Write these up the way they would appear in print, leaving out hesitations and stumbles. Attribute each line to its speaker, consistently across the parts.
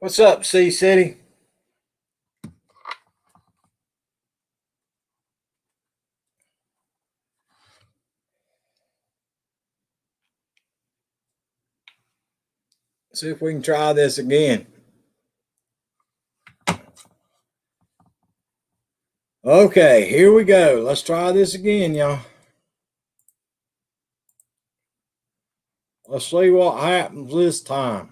Speaker 1: What's up, C City? See if we can try this again. Okay, here we go. Let's try this again, y'all. Let's see what happens this time.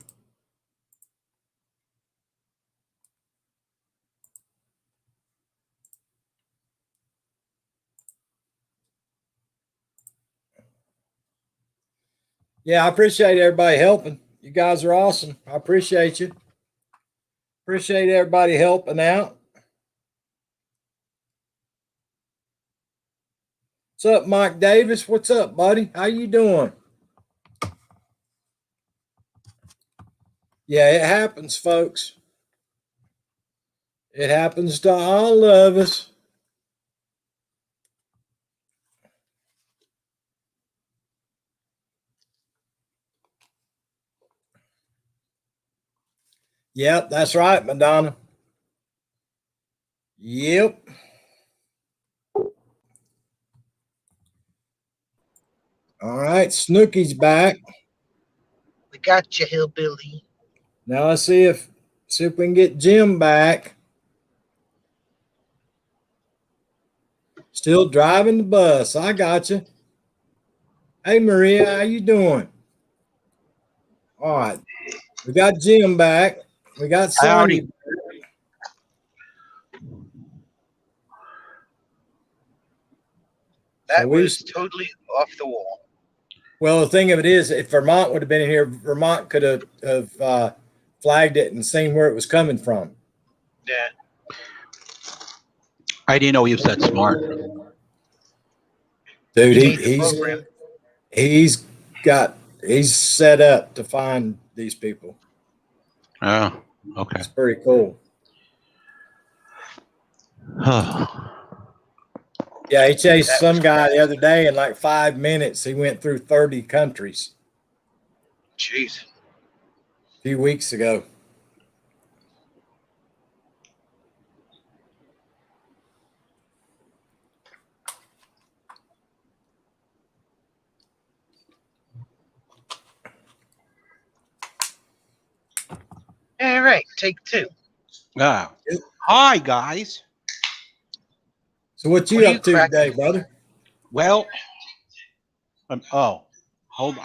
Speaker 1: Yeah, I appreciate everybody helping. You guys are awesome. I appreciate you. Appreciate everybody helping out. What's up, Mike Davis? What's up, buddy? How you doing? Yeah, it happens, folks. It happens to all of us. Yep, that's right, Madonna. Yep. All right, Snooky's back.
Speaker 2: We got you, hillbilly.
Speaker 1: Now let's see if we can get Jim back. Still driving the bus. I got you. Hey Maria, how you doing? All right, we got Jim back. We got Sonny.
Speaker 2: That was totally off the wall.
Speaker 1: Well, the thing of it is, if Vermont would have been in here, Vermont could have flagged it and seen where it was coming from.
Speaker 2: Yeah.
Speaker 3: I didn't know he was that smart.
Speaker 1: Dude, he's set up to find these people.
Speaker 3: Oh, okay.
Speaker 1: It's pretty cool. Yeah, he chased some guy the other day in like 5 minutes. He went through 30 countries.
Speaker 2: Jeez.
Speaker 1: A few weeks ago.
Speaker 2: All right, take two.
Speaker 3: Hi, guys.
Speaker 1: So what you up to today, brother?
Speaker 3: Well, I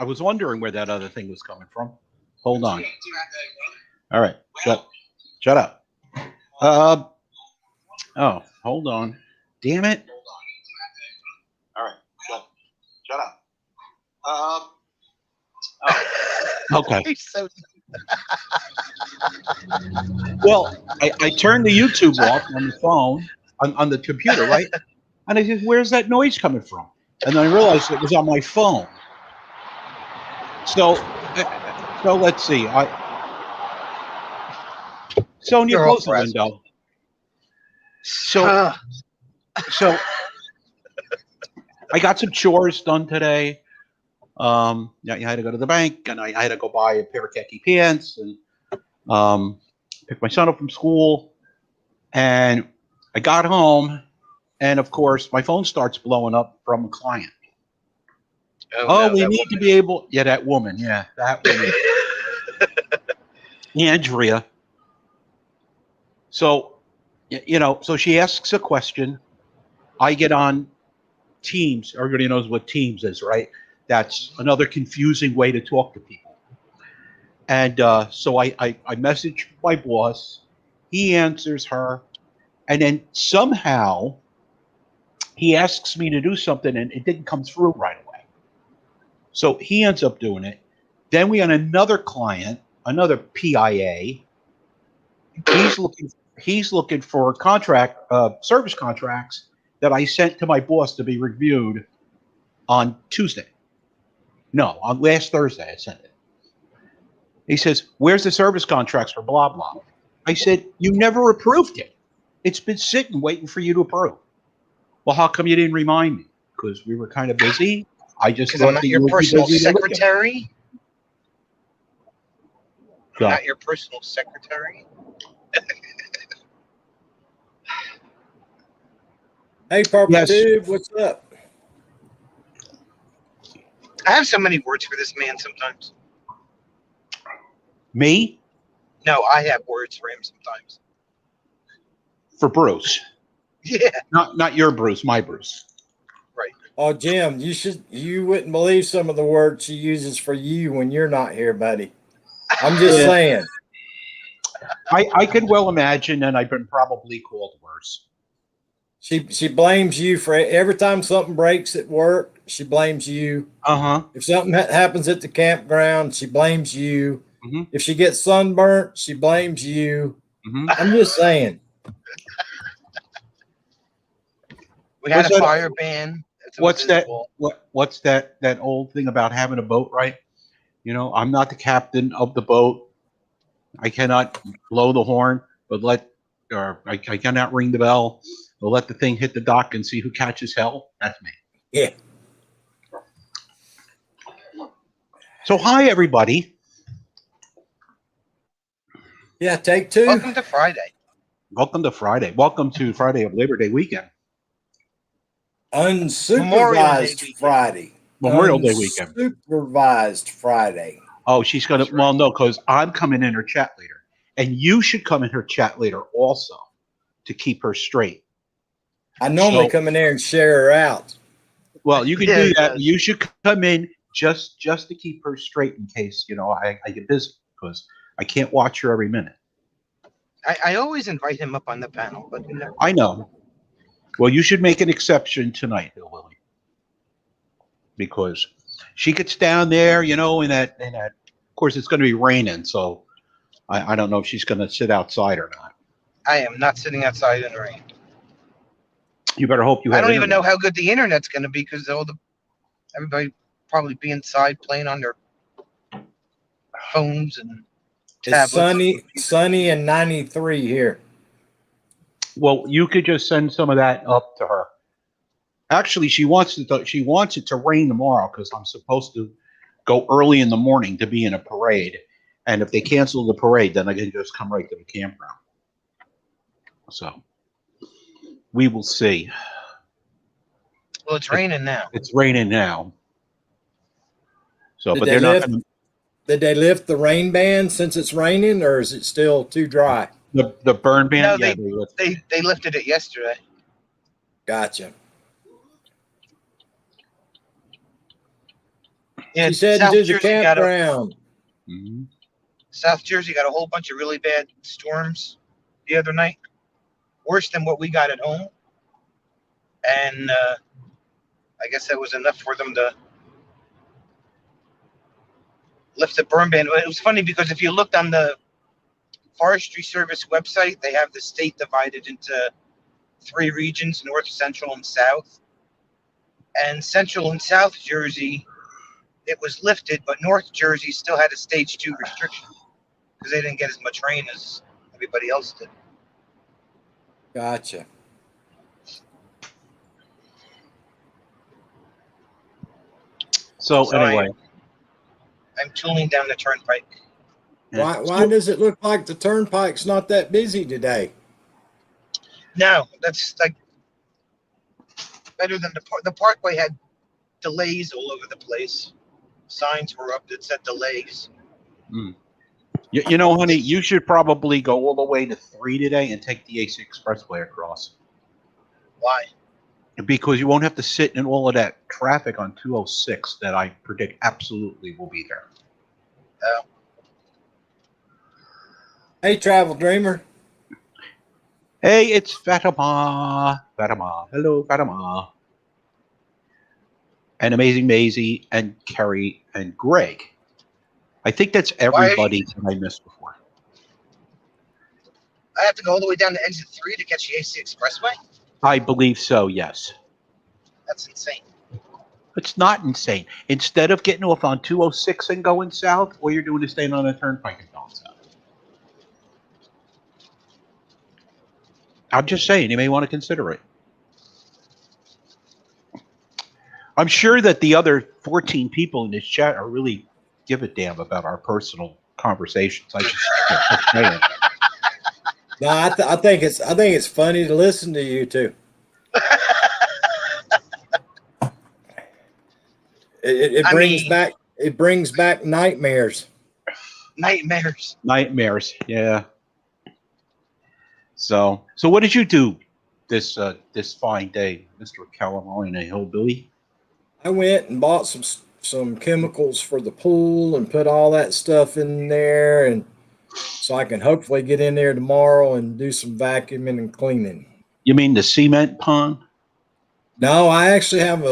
Speaker 3: was wondering where that other thing was coming from. Hold on. All right, shut up. Hold on. Damn it. All right, shut up. Okay. Well, I turned the YouTube off on the phone, on the computer, right? And I said, where's that noise coming from? And then I realized it was on my phone. So let's see. Sonia, close the window. So I got some chores done today. I had to go to the bank, and I had to go buy a pair of khaki pants, and pick my son up from school. And I got home, and of course, my phone starts blowing up from a client. Oh, no, we need to be able. Yeah, that woman. Yeah, that woman. Andrea. So, so she asks a question. I get on Teams. Everybody knows what Teams is, right? That's another confusing way to talk to people. And so I message my boss. He answers her. And then somehow he asks me to do something, and it didn't come through right away. So he ends up doing it. Then we had another client, another PIA. He's looking for service contracts that I sent to my boss to be reviewed on Tuesday. No, on last Thursday I sent it. He says, where's the service contracts for blah, blah? I said, you never approved it. It's been sitting waiting for you to approve. Well, how come you didn't remind me? Because we were kind of busy. I just
Speaker 2: thought I'm not your personal secretary.
Speaker 3: So,
Speaker 2: Not your personal secretary.
Speaker 1: Hey, Purple
Speaker 3: Yes.
Speaker 1: Dude, what's up?
Speaker 2: I have so many words for this man sometimes.
Speaker 3: me
Speaker 2: No, I have words for him sometimes.
Speaker 3: for Bruce,
Speaker 2: Yeah,
Speaker 3: not your Bruce, my Bruce.
Speaker 2: right.
Speaker 1: Oh, Jim, you wouldn't believe some of the words she uses for you when you're not here, buddy. I'm just
Speaker 3: Yeah.
Speaker 1: saying.
Speaker 3: I could well imagine, and I've been probably called worse.
Speaker 1: She blames you for every time something breaks at work. She blames you.
Speaker 3: Uh-huh.
Speaker 1: If something happens at the campground, she blames you.
Speaker 3: Mm-hmm.
Speaker 1: If she gets sunburnt, she blames you.
Speaker 3: Mm-hmm.
Speaker 1: I'm just saying.
Speaker 2: We had
Speaker 3: What's
Speaker 2: a
Speaker 3: that-
Speaker 2: fire ban.
Speaker 3: What's that?
Speaker 2: fault.
Speaker 3: What's that old thing about having a boat, right? You know, I'm not the captain of the boat. I cannot blow the horn, but I cannot ring the bell. But let the thing hit the dock and see who catches hell. That's me.
Speaker 1: Yeah.
Speaker 3: So hi everybody.
Speaker 1: Yeah, take two.
Speaker 2: Welcome to Friday.
Speaker 3: Welcome to Friday. Welcome to Friday of Labor Day weekend.
Speaker 2: Memorial Day
Speaker 1: Unsupervised
Speaker 2: weekend.
Speaker 1: Friday.
Speaker 3: Memorial Day weekend.
Speaker 1: Unsupervised Friday.
Speaker 3: Oh, she's gonna.
Speaker 2: That's right.
Speaker 3: Well, no, because I'm coming in her chat later, and you should come in her chat later also to keep her straight.
Speaker 1: I normally
Speaker 3: So-
Speaker 1: come in there and share her out.
Speaker 3: Well, you can
Speaker 2: Yeah,
Speaker 3: do that.
Speaker 2: yeah.
Speaker 3: You should come in just to keep her straight in case I get busy because I can't watch her every minute.
Speaker 2: I always invite him up on the panel, but you know,
Speaker 3: I know. Well, you should make an exception tonight, Lily, because she gets down there, in that. Of course, it's going to be raining, so I don't know if she's going to sit outside or not.
Speaker 2: I am not sitting outside in the rain.
Speaker 3: You better hope you
Speaker 2: I
Speaker 3: have.
Speaker 2: don't even know
Speaker 3: internet.
Speaker 2: how good the internet's going to be because everybody probably be inside playing on their phones and
Speaker 1: It's
Speaker 2: tablets.
Speaker 1: sunny and 93 here.
Speaker 3: Well, you could just send some of that up to her. Actually, she wants it to rain tomorrow because I'm supposed to go early in the morning to be in a parade, and if they cancel the parade, then I can just come right to the campground. So we will see.
Speaker 2: Well, it's raining now.
Speaker 3: It's raining now. So,
Speaker 1: Did
Speaker 3: but
Speaker 1: they
Speaker 3: they're not
Speaker 1: lift-
Speaker 3: going to.
Speaker 1: Did they lift the rain ban since it's raining, or is it still too dry?
Speaker 3: The burn ban.
Speaker 2: No,
Speaker 3: Yeah,
Speaker 2: They lifted it yesterday.
Speaker 1: Gotcha.
Speaker 2: Yeah,
Speaker 1: She said
Speaker 2: South
Speaker 1: to the
Speaker 2: Jersey
Speaker 1: campground.
Speaker 3: Mhm.
Speaker 2: South Jersey got a whole bunch of really bad storms the other night, worse than what we got at home. And I guess that was enough for them to lift the burn ban. It was funny because if you looked on the Forestry Service website, they have the state divided into 3 regions: North, Central, and South. And Central and South Jersey, it was lifted, but North Jersey still had a stage 2 restriction because they didn't get as much rain as everybody else did.
Speaker 1: Gotcha.
Speaker 3: So
Speaker 2: So
Speaker 3: anyway,
Speaker 2: I'm tooling down the turnpike.
Speaker 1: Why does it look like the turnpike's not that busy today?
Speaker 2: No, that's like better than the parkway had delays all over the place. Signs were up that said delays.
Speaker 3: You know, honey, you should probably go all the way to 3 today and take the AC Expressway across.
Speaker 2: Why?
Speaker 3: Because you won't have to sit in all of that traffic on 206 that I predict absolutely will be there.
Speaker 1: Hey, Travel Dreamer.
Speaker 3: Hey, it's Fatima. Fatima. Hello, Fatima. And Amazing Maisie and Kerry and Greg. I think that's everybody that I missed before.
Speaker 2: I have to go all the way down to exit 3 to catch the AC Expressway?
Speaker 3: I believe so, yes.
Speaker 2: That's insane.
Speaker 3: It's not insane. Instead of getting off on 206 and going south, all you're doing is staying on a turnpike and going south. I'm just saying, you may want to consider it. I'm sure that the other 14 people in this chat are really give a damn about our personal conversations. I just kept saying.
Speaker 1: No, I think it's funny to listen to you too. It
Speaker 2: I
Speaker 1: brings
Speaker 2: mean-
Speaker 1: back nightmares.
Speaker 2: Nightmares.
Speaker 3: Nightmares. Yeah. So what did you do this fine day, Mr. Carolina Hillbilly?
Speaker 1: I went and bought some chemicals for the pool and put all that stuff in there, and so I can hopefully get in there tomorrow and do some vacuuming and cleaning.
Speaker 3: You mean the cement pond?
Speaker 1: No, I actually have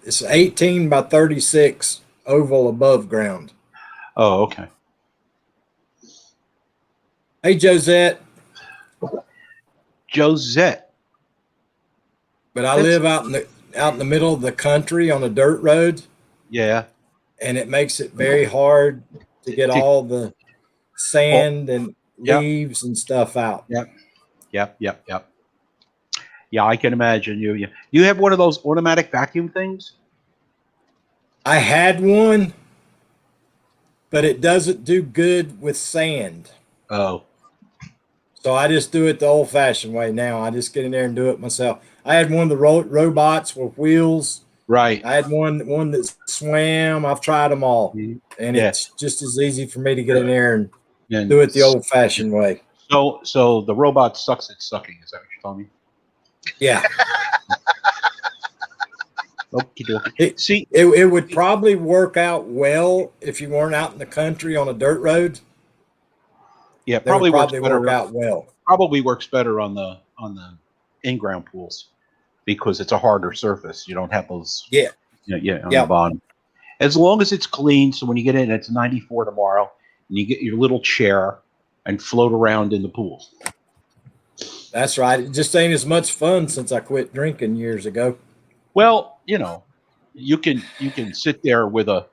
Speaker 1: it's 18 by 36 oval above ground.
Speaker 3: Oh, okay.
Speaker 1: Hey, Josette,
Speaker 3: Josette.
Speaker 1: but I live out in the middle of the country on a dirt road,
Speaker 3: Yeah.
Speaker 1: and it makes it very hard to get all the sand and
Speaker 3: Yep.
Speaker 1: leaves and stuff out.
Speaker 3: Yep. Yeah, I can imagine you. You have one of those automatic vacuum things?
Speaker 1: I had one, but it doesn't do good with sand.
Speaker 3: Oh,
Speaker 1: So I just do it the old fashioned way now. I just get in there and do it myself. I had one of the robots with wheels.
Speaker 3: right.
Speaker 1: I had one that swam. I've tried them all. And
Speaker 3: Yeah.
Speaker 1: it's just as easy for me to get in there and
Speaker 3: And
Speaker 1: do it the old fashioned way.
Speaker 3: So the robot sucks at sucking. Is that what you're telling me?
Speaker 1: Yeah.
Speaker 3: Okie dokie. See,
Speaker 1: It would probably work out well if you weren't out in the country on a dirt road.
Speaker 3: yeah,
Speaker 1: That
Speaker 3: probably
Speaker 1: would
Speaker 3: works
Speaker 1: probably
Speaker 3: better.
Speaker 1: work out well.
Speaker 3: Probably works better on the in-ground pools because it's a harder surface. You don't have those.
Speaker 1: Yeah.
Speaker 3: On the bottom. As long as it's clean, so when you get in, it's 94 tomorrow, and you get your little chair and float around in the pool.
Speaker 1: That's right. It just ain't as much fun since I quit drinking years ago.
Speaker 3: Well, you can sit there with a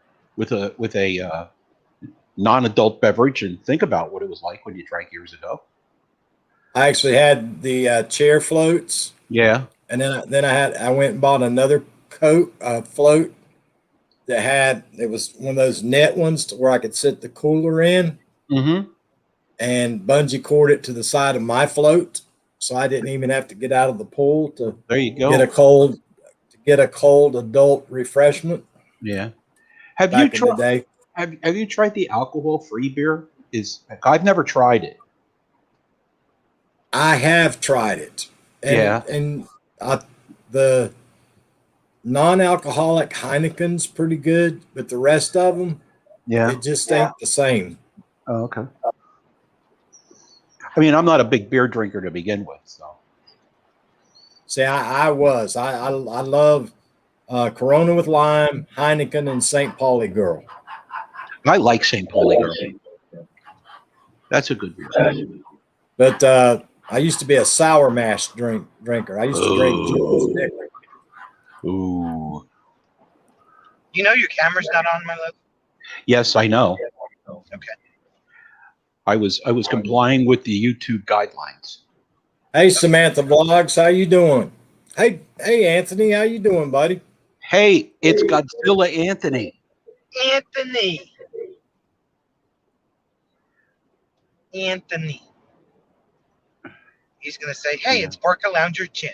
Speaker 3: non-adult beverage and think about what it was like when you drank years ago.
Speaker 1: I actually had the chair floats,
Speaker 3: Yeah.
Speaker 1: and then I went and bought another float that it was one of those net ones to where I could sit the cooler in,
Speaker 3: Mm-hmm.
Speaker 1: and bungee cord it to the side of my float, so I didn't even have to get out of the pool to
Speaker 3: There you go.
Speaker 1: get a cold adult refreshment.
Speaker 3: Yeah. Have
Speaker 1: Back
Speaker 3: you
Speaker 1: in the
Speaker 3: tried?
Speaker 1: day,
Speaker 3: Have you tried the alcohol-free beer? I've never tried it.
Speaker 1: I have tried it, and the non-alcoholic Heineken's pretty good, but the rest of them, it just ain't the same.
Speaker 3: Oh, okay. I mean, I'm not a big beer drinker to begin with, so.
Speaker 1: See, I love Corona with lime, Heineken, and St. Pauli Girl.
Speaker 3: I like St. Pauli Girl. That's a good beer.
Speaker 1: But I used to be a sour mash drinker. I used to drink Jules Liquor.
Speaker 3: Ooh.
Speaker 2: You know your camera's not on, my love?
Speaker 3: Yes, I know.
Speaker 2: Okay.
Speaker 3: I was complying with the YouTube guidelines.
Speaker 1: Hey, Samantha Vlogs, how you doing? Hey, Anthony, how you doing, buddy?
Speaker 3: Hey, it's Godzilla Anthony.
Speaker 2: Anthony. He's going to say, hey, it's Barca Lounger Chin.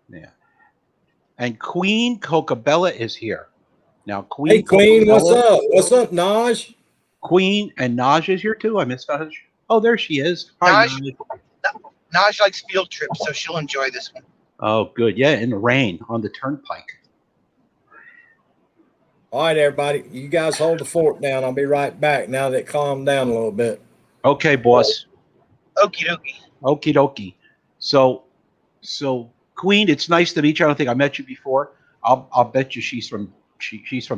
Speaker 3: Yeah. And Queen Cocabella is here. Now, Queen.
Speaker 1: Hey, Queen,
Speaker 3: Cocabella,
Speaker 1: what's up? What's up, Naj?
Speaker 3: Queen and Naj is here too. I missed Naj. Oh, there she is. Hi,
Speaker 2: Naj?
Speaker 3: Naj.
Speaker 2: Naj likes field trips, so she'll enjoy this one.
Speaker 3: Oh, good. Yeah, in the rain on the turnpike.
Speaker 1: All right, everybody, you guys hold the fort down. I'll be right back now that it calmed down a little bit.
Speaker 3: Okay, boss.
Speaker 2: Okie dokie.
Speaker 3: Okie dokie. So, Queen, it's nice to meet you. I don't think I met you before. I'll bet you she's from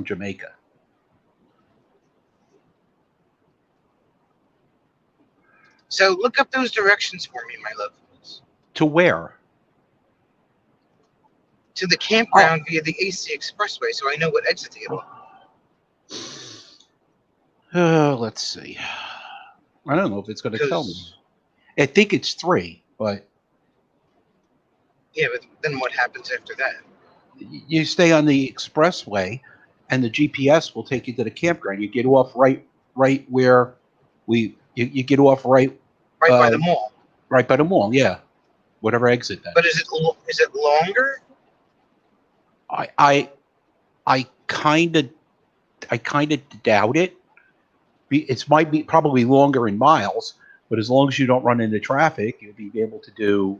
Speaker 3: Jamaica.
Speaker 2: So look up those directions for me, my love.
Speaker 3: To where?
Speaker 2: To the campground via the AC Expressway, so I know what exit to get on.
Speaker 3: Let's see. I don't know if it's going to tell me. I think it's 3, but
Speaker 2: Yeah, but then what happens after that?
Speaker 3: you stay on the expressway, and the GPS will take you to the campground. You get off right right where you get off right
Speaker 2: Right by the mall.
Speaker 3: right by the mall. Yeah, whatever exit that.
Speaker 2: But is it longer?
Speaker 3: I kind of doubt it. It's might be probably longer in miles, but as long as you don't run into traffic, you'll be able to do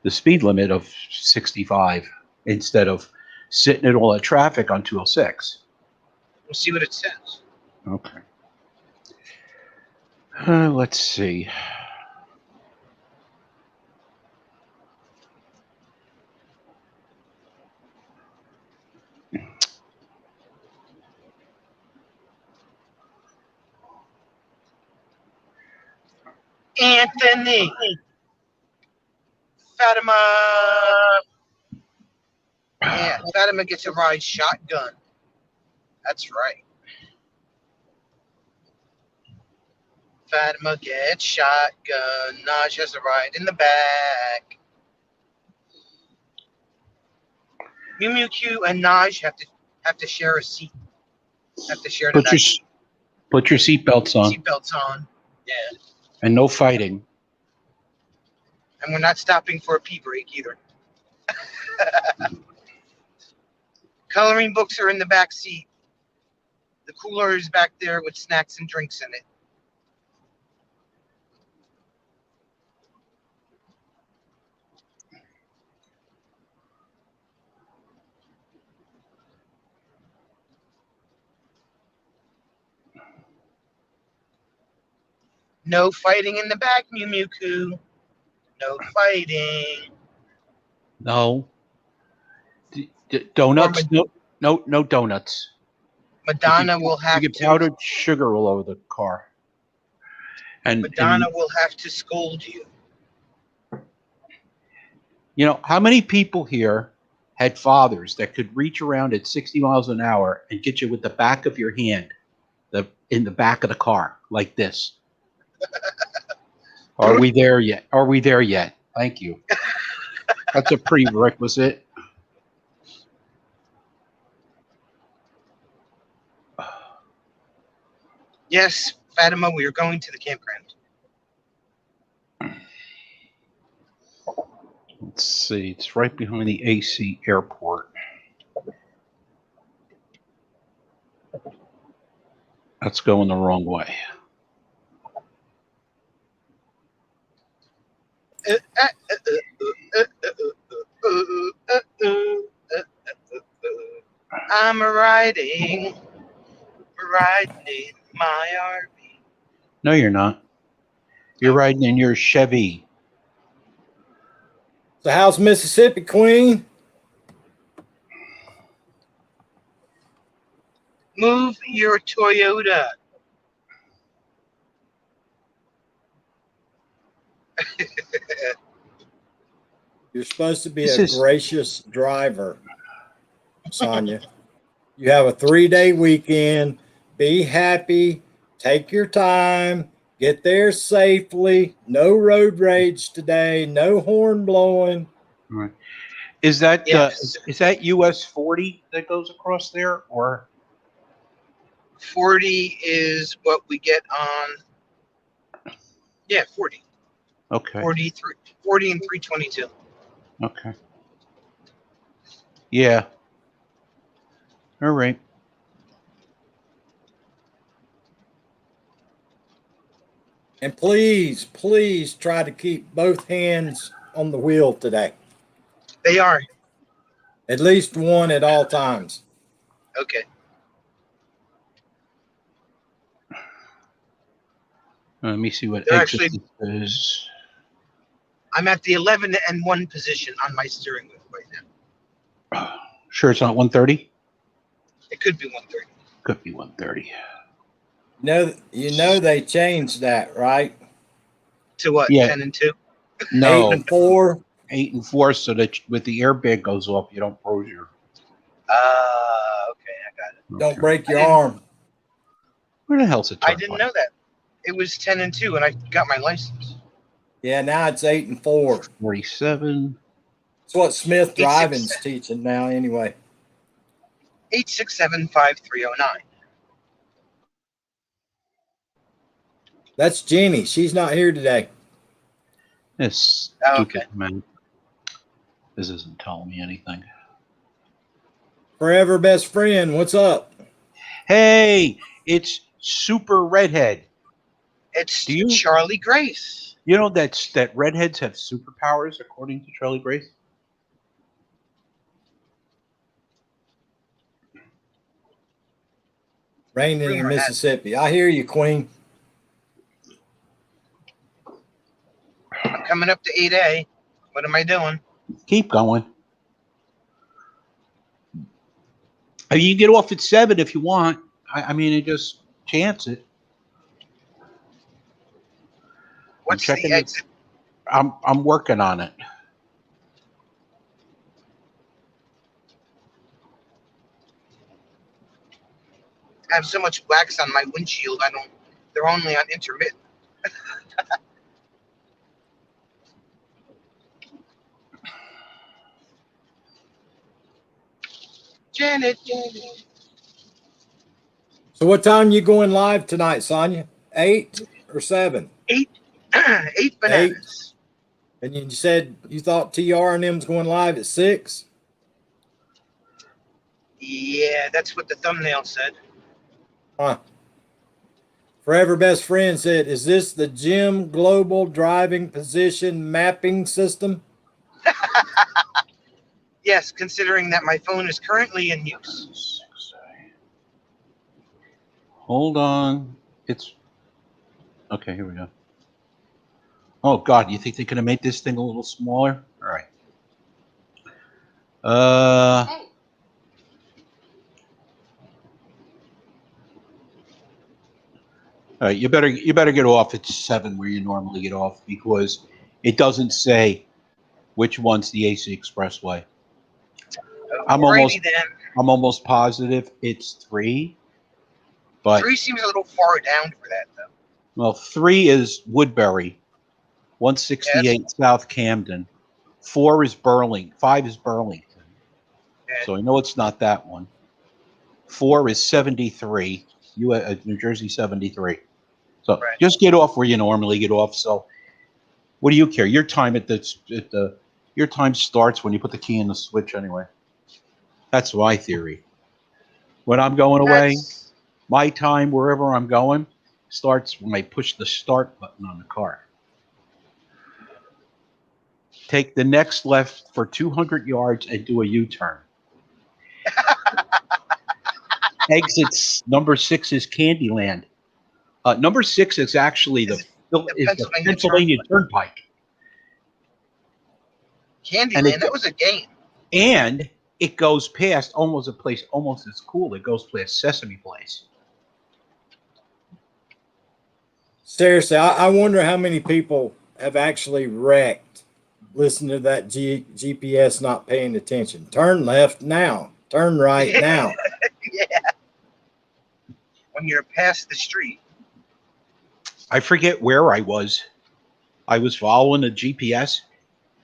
Speaker 3: the speed limit of 65 instead of sitting in all that traffic on 206.
Speaker 2: We'll see what it says.
Speaker 3: Okay. Let's see.
Speaker 2: Anthony, Fatima. Yeah, Fatima gets to ride shotgun. That's right. Fatima gets shotgun. Naj has a ride in the back. Mew Mew Q and Naj have to share a seat. Have to share the
Speaker 3: Put your seatbelts on.
Speaker 2: Seatbelts on. Yeah.
Speaker 3: And no fighting.
Speaker 2: And we're not stopping for a pee break either. Coloring books are in the back seat. The cooler is back there with snacks and drinks in it. No fighting in the back, Mew Mew Coo. No fighting.
Speaker 3: No. Donuts. No donuts.
Speaker 2: Madonna will have
Speaker 3: you get
Speaker 2: to.
Speaker 3: powdered sugar all over the car. And
Speaker 2: Madonna will have to scold you.
Speaker 3: You know, how many people here had fathers that could reach around at 60 miles an hour and get you with the back of your hand in the back of the car like this? Are we there yet? Are we there yet? Thank you. That's a prerequisite.
Speaker 2: Yes, Fatima, we are going to the campground.
Speaker 3: Let's see. It's right behind the AC airport. That's going the wrong way.
Speaker 2: I'm riding in my RV.
Speaker 3: No, you're not. You're riding in your Chevy.
Speaker 1: So how's Mississippi, Queen?
Speaker 2: Move your Toyota.
Speaker 1: You're supposed to be
Speaker 3: This
Speaker 1: a
Speaker 3: is-
Speaker 1: gracious driver, Sonia. You have a 3-day weekend. Be happy. Take your time. Get there safely. No road rage today. No horn blowing.
Speaker 3: Right. Is that
Speaker 2: Yes.
Speaker 3: is that US 40 that goes across there, or
Speaker 2: 40 is what we get on. Yeah, 40.
Speaker 3: okay?
Speaker 2: 40 and 322.
Speaker 3: Okay. Yeah. All right.
Speaker 1: And please, please try to keep both hands on the wheel today.
Speaker 2: They are.
Speaker 1: At least one at all times.
Speaker 2: Okay.
Speaker 3: Let me see what
Speaker 2: They're
Speaker 3: exit
Speaker 2: actually-
Speaker 3: this is.
Speaker 2: I'm at the 11 and 1 position on my steering wheel right now.
Speaker 3: Sure, it's not 130.
Speaker 2: It could be 130.
Speaker 3: Could be 130.
Speaker 1: You know they changed that, right?
Speaker 2: To what?
Speaker 3: Yeah.
Speaker 2: 10 and 2?
Speaker 3: No,
Speaker 1: 8 and 4.
Speaker 3: 8 and 4, so that with the airbag goes off, you don't bruise your.
Speaker 2: Okay, I got it.
Speaker 1: Don't
Speaker 3: Okay.
Speaker 1: break your
Speaker 2: I didn't-
Speaker 1: arm.
Speaker 3: Where the hell's the
Speaker 2: I
Speaker 3: turn
Speaker 2: didn't
Speaker 3: button?
Speaker 2: know that. It was 10 and 2, and I got my license.
Speaker 1: Yeah, now it's 8 and 4.
Speaker 3: 47.
Speaker 1: That's what Smith
Speaker 2: 8, 6,
Speaker 1: Driving's teaching now, anyway.
Speaker 2: 8675309.
Speaker 1: That's Jenny. She's not here today.
Speaker 3: This
Speaker 2: Oh,
Speaker 3: stupid
Speaker 2: okay.
Speaker 3: man. This isn't telling me anything.
Speaker 1: Forever best friend. What's up?
Speaker 3: Hey, it's Super Redhead.
Speaker 2: It's
Speaker 3: Do you
Speaker 2: Charlie Grace.
Speaker 3: you know that redheads have superpowers according to Charlie Grace?
Speaker 1: Raining in
Speaker 2: Rumor has it.
Speaker 1: Mississippi. I hear you, Queen.
Speaker 2: I'm coming up to 8A. What am I doing?
Speaker 3: Keep going. I mean, you can get off at 7 if you want. I mean, you just chance it.
Speaker 2: What's
Speaker 3: checking
Speaker 2: the
Speaker 3: it.
Speaker 2: exit?
Speaker 3: I'm working on it.
Speaker 2: I have so much wax on my windshield. They're only on intermittent. Janet.
Speaker 1: So what time you going live tonight, Sonia? 8 or 7?
Speaker 2: 8 bananas.
Speaker 1: And you said you thought TR and them's going live at 6?
Speaker 2: Yeah, that's what the thumbnail said.
Speaker 1: Huh. Forever best friend said, "Is this the Jim Global Driving Position Mapping System?"
Speaker 2: Yes, considering that my phone is currently in use.
Speaker 3: Hold on. It's okay. Here we go. Oh God, you think they could have made this thing a little smaller? All right. All right. You better get off at 7 where you normally get off because it doesn't say which one's the AC Expressway. I'm
Speaker 2: Alrighty then.
Speaker 3: almost positive it's 3, but
Speaker 2: 3 seems a little far down for that, though.
Speaker 3: well, 3 is Woodbury, 168 South Camden, 4 is Burlington, 5 is Burlington.
Speaker 2: Yeah.
Speaker 3: So I know it's not that one. 4 is 73, New Jersey 73. So
Speaker 2: Right.
Speaker 3: just get off where you normally get off. So what do you care? Your time your time starts when you put the key in the switch anyway. That's my theory. When I'm going away,
Speaker 2: That's-
Speaker 3: my time wherever I'm going starts when I push the start button on the car. Take the next left for 200 yards and do a U-turn. Exits number 6 is Candyland. Number 6 is actually the Pennsylvania Turnpike.
Speaker 2: Candyland, that was a game.
Speaker 3: And it goes past almost a place almost as cool. It goes past Sesame Place.
Speaker 1: Seriously, I wonder how many people have actually wrecked listening to that GPS not paying attention. Turn left now. Turn right now.
Speaker 2: Yeah. When you're past the street.
Speaker 3: I forget where I was. I was following the GPS,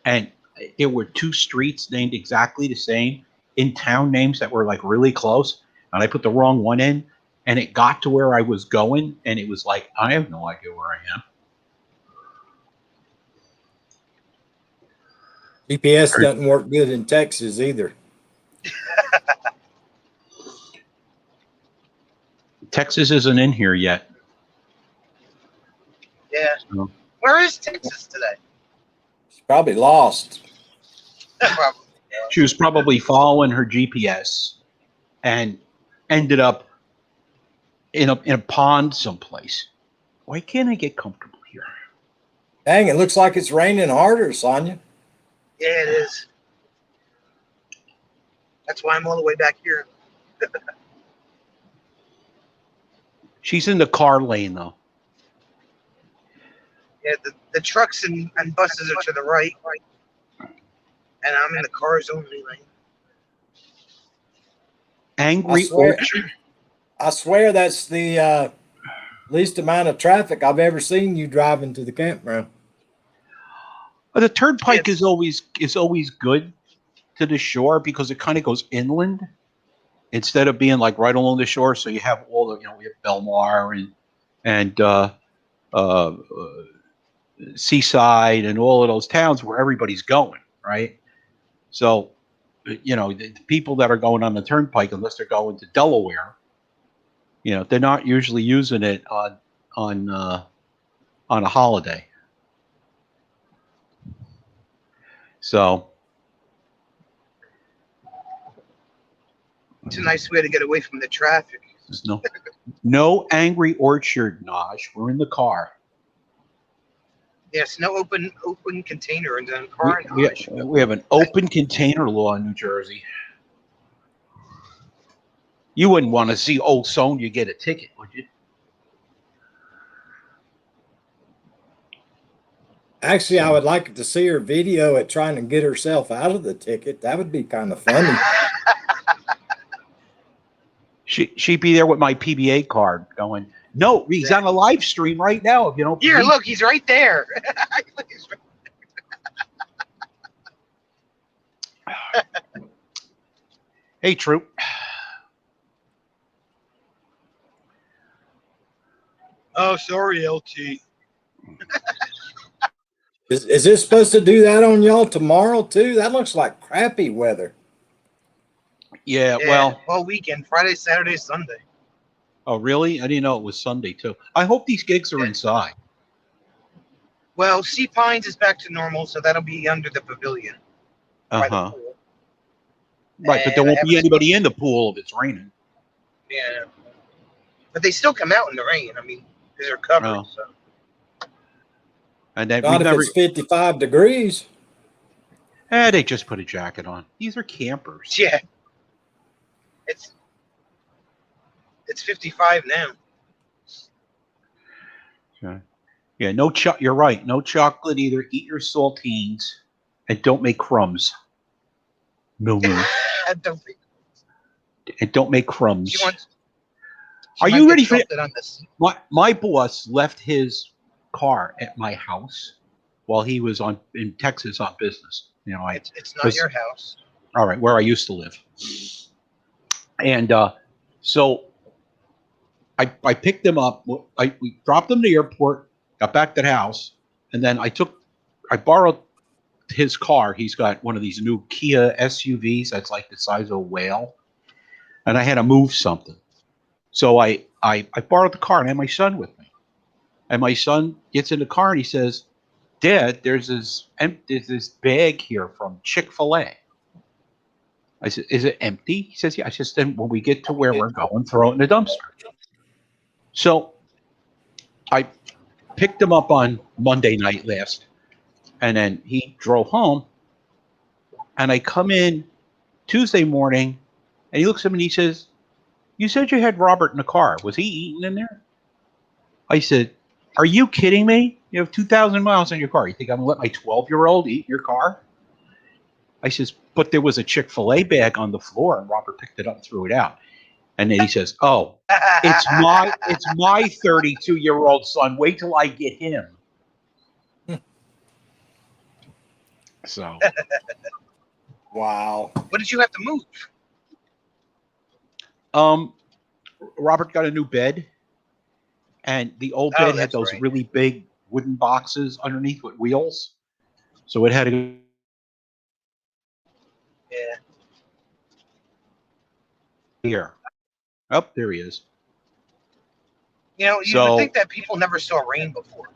Speaker 3: and there were 2 streets named exactly the same in town names that were like really close. And I put the wrong one in, and it got to where I was going, and it was like, I have no idea where I am.
Speaker 1: GPS doesn't work good in Texas either.
Speaker 3: Texas isn't in here yet.
Speaker 2: Yeah.
Speaker 3: So,
Speaker 2: Where is Texas today?
Speaker 1: She's probably lost.
Speaker 2: Probably.
Speaker 3: she was probably following her GPS and ended up in a pond someplace. Why can't I get comfortable here?
Speaker 1: Dang, it looks like it's raining harder, Sonia.
Speaker 2: Yeah, it is. That's why I'm all the way back here.
Speaker 3: She's in the car lane though.
Speaker 2: Yeah, the trucks and buses are to the right. And I'm in the cars only lane.
Speaker 3: Angry Orchard.
Speaker 1: I swear that's the least amount of traffic I've ever seen you driving to the campground.
Speaker 3: But the turnpike is always good to the shore because it kind of goes inland instead of being like right along the shore. So you have all the we have Belmar and Seaside and all of those towns where everybody's going, right? So, the people that are going on the turnpike, unless they're going to Delaware, they're not usually using it on a holiday. So
Speaker 2: It's a nice way to get away from the traffic.
Speaker 3: there's no Angry Orchard, Naj. We're in the car.
Speaker 2: Yes, no open container in the car.
Speaker 3: We have an open container law in New Jersey. You wouldn't want to see old Sonia get a ticket, would you?
Speaker 1: Actually, I would like to see her video at trying to get herself out of the ticket. That would be kind of funny.
Speaker 3: She'd be there with my PBA card going, no, he's on a live stream right now. If you don't
Speaker 2: Here, look, he's right there.
Speaker 3: Hey, Troop.
Speaker 2: Oh, sorry, LT.
Speaker 1: Is this supposed to do that on y'all tomorrow too? That looks like crappy weather.
Speaker 3: Yeah, well,
Speaker 2: all weekend, Friday, Saturday, Sunday.
Speaker 3: oh, really? I didn't know it was Sunday, too. I hope these gigs are inside.
Speaker 2: Well, Sea Pines is back to normal, so that'll be under the pavilion. By the
Speaker 3: Uh-huh.
Speaker 2: pool.
Speaker 3: Right, but there
Speaker 2: And I
Speaker 3: won't be
Speaker 2: haven't-
Speaker 3: anybody in the pool if it's raining.
Speaker 2: Yeah. But they still come out in the rain. I mean, because they're covered.
Speaker 3: Oh.
Speaker 2: So.
Speaker 3: And then
Speaker 1: Not if it's 55 degrees.
Speaker 3: they just put a jacket on. These are campers.
Speaker 2: Yeah. It's 55 now.
Speaker 3: Okay. Yeah, no you're right. No chocolate either. Eat your saltines and don't make crumbs. No.
Speaker 2: Don't think-
Speaker 3: And don't make crumbs.
Speaker 2: She wants.
Speaker 3: Are
Speaker 2: might
Speaker 3: you
Speaker 2: get
Speaker 3: ready for
Speaker 2: something on this?
Speaker 3: my boss left his car at my house while he was in Texas on business.
Speaker 2: It's not your house.
Speaker 3: All right, where I used to live. And so I picked them up. We dropped them to the airport, got back to the house, and then I borrowed his car. He's got one of these new Kia SUVs that's like the size of a whale. And I had to move something. So I borrowed the car and I had my son with me. And my son gets in the car and he says, Dad, there's this bag here from Chick-fil-A. I said, is it empty? He says, yeah. I said, then when we get to where we're going, throw it in the dumpster. So I picked him up on Monday night last, and then he drove home. And I come in Tuesday morning, and he looks at me and he says, you said you had Robert in the car. Was he eating in there? I said, are you kidding me? You have 2,000 miles on your car. You think I'm going to let my 12-year-old eat in your car? I says, but there was a Chick-fil-A bag on the floor, and Robert picked it up and threw it out. And then he says, oh, it's my 32-year-old son. Wait till I get him. So.
Speaker 1: Wow.
Speaker 2: What did you have to move?
Speaker 3: Robert got a new bed, and the old bed had
Speaker 2: that's
Speaker 3: those
Speaker 2: right.
Speaker 3: really big wooden boxes underneath with wheels. So it had to.
Speaker 2: Yeah.
Speaker 3: Here. Oh, there he is.
Speaker 2: You
Speaker 3: So-
Speaker 2: would think that people never saw rain before.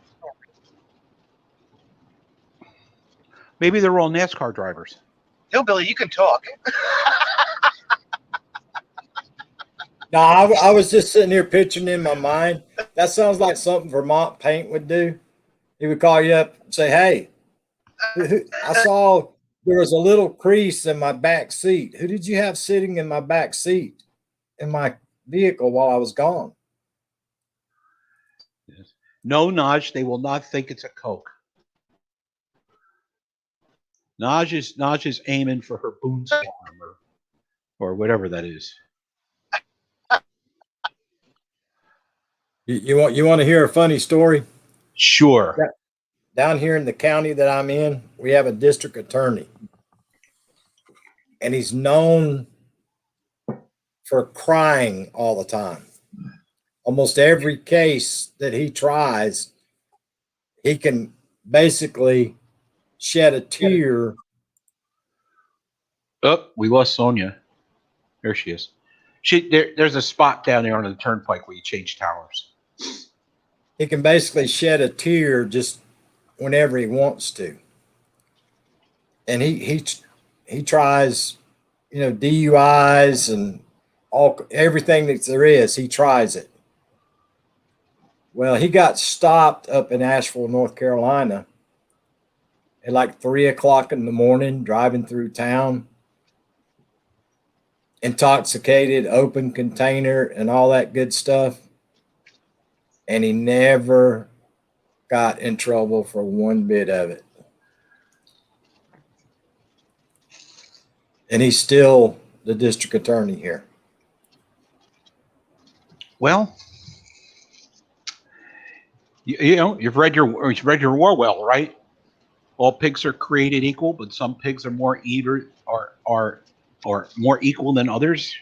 Speaker 3: Maybe they're all NASCAR drivers.
Speaker 2: Hillbilly, you can talk.
Speaker 1: No, I was just sitting here picturing in my mind. That sounds like something Vermont Paint would do. He would call you up and say, hey, I saw there was a little crease in my back seat. Who did you have sitting in my back seat in my vehicle while I was gone?
Speaker 3: No, Naj, they will not think it's a Coke. Naj is aiming for her Boone's Farm or whatever that is.
Speaker 1: You want to hear a funny story?
Speaker 3: Sure.
Speaker 1: Down here in the county that I'm in, we have a district attorney. And he's known for crying all the time. Almost every case that he tries, he can basically shed a tear.
Speaker 3: Oh, we lost Sonia. There she is. There's a spot down there on the turnpike where you change towers.
Speaker 1: He can basically shed a tear just whenever he wants to. And he tries, DUIs and everything that there is, he tries it. Well, he got stopped up in Asheville, North Carolina at like 3 o'clock in the morning, driving through town, intoxicated, open container, and all that good stuff. And he never got in trouble for one bit of it. And he's still the district attorney here.
Speaker 3: Well, you've read your Orwell, right? All pigs are created equal, but some pigs are more more equal than others.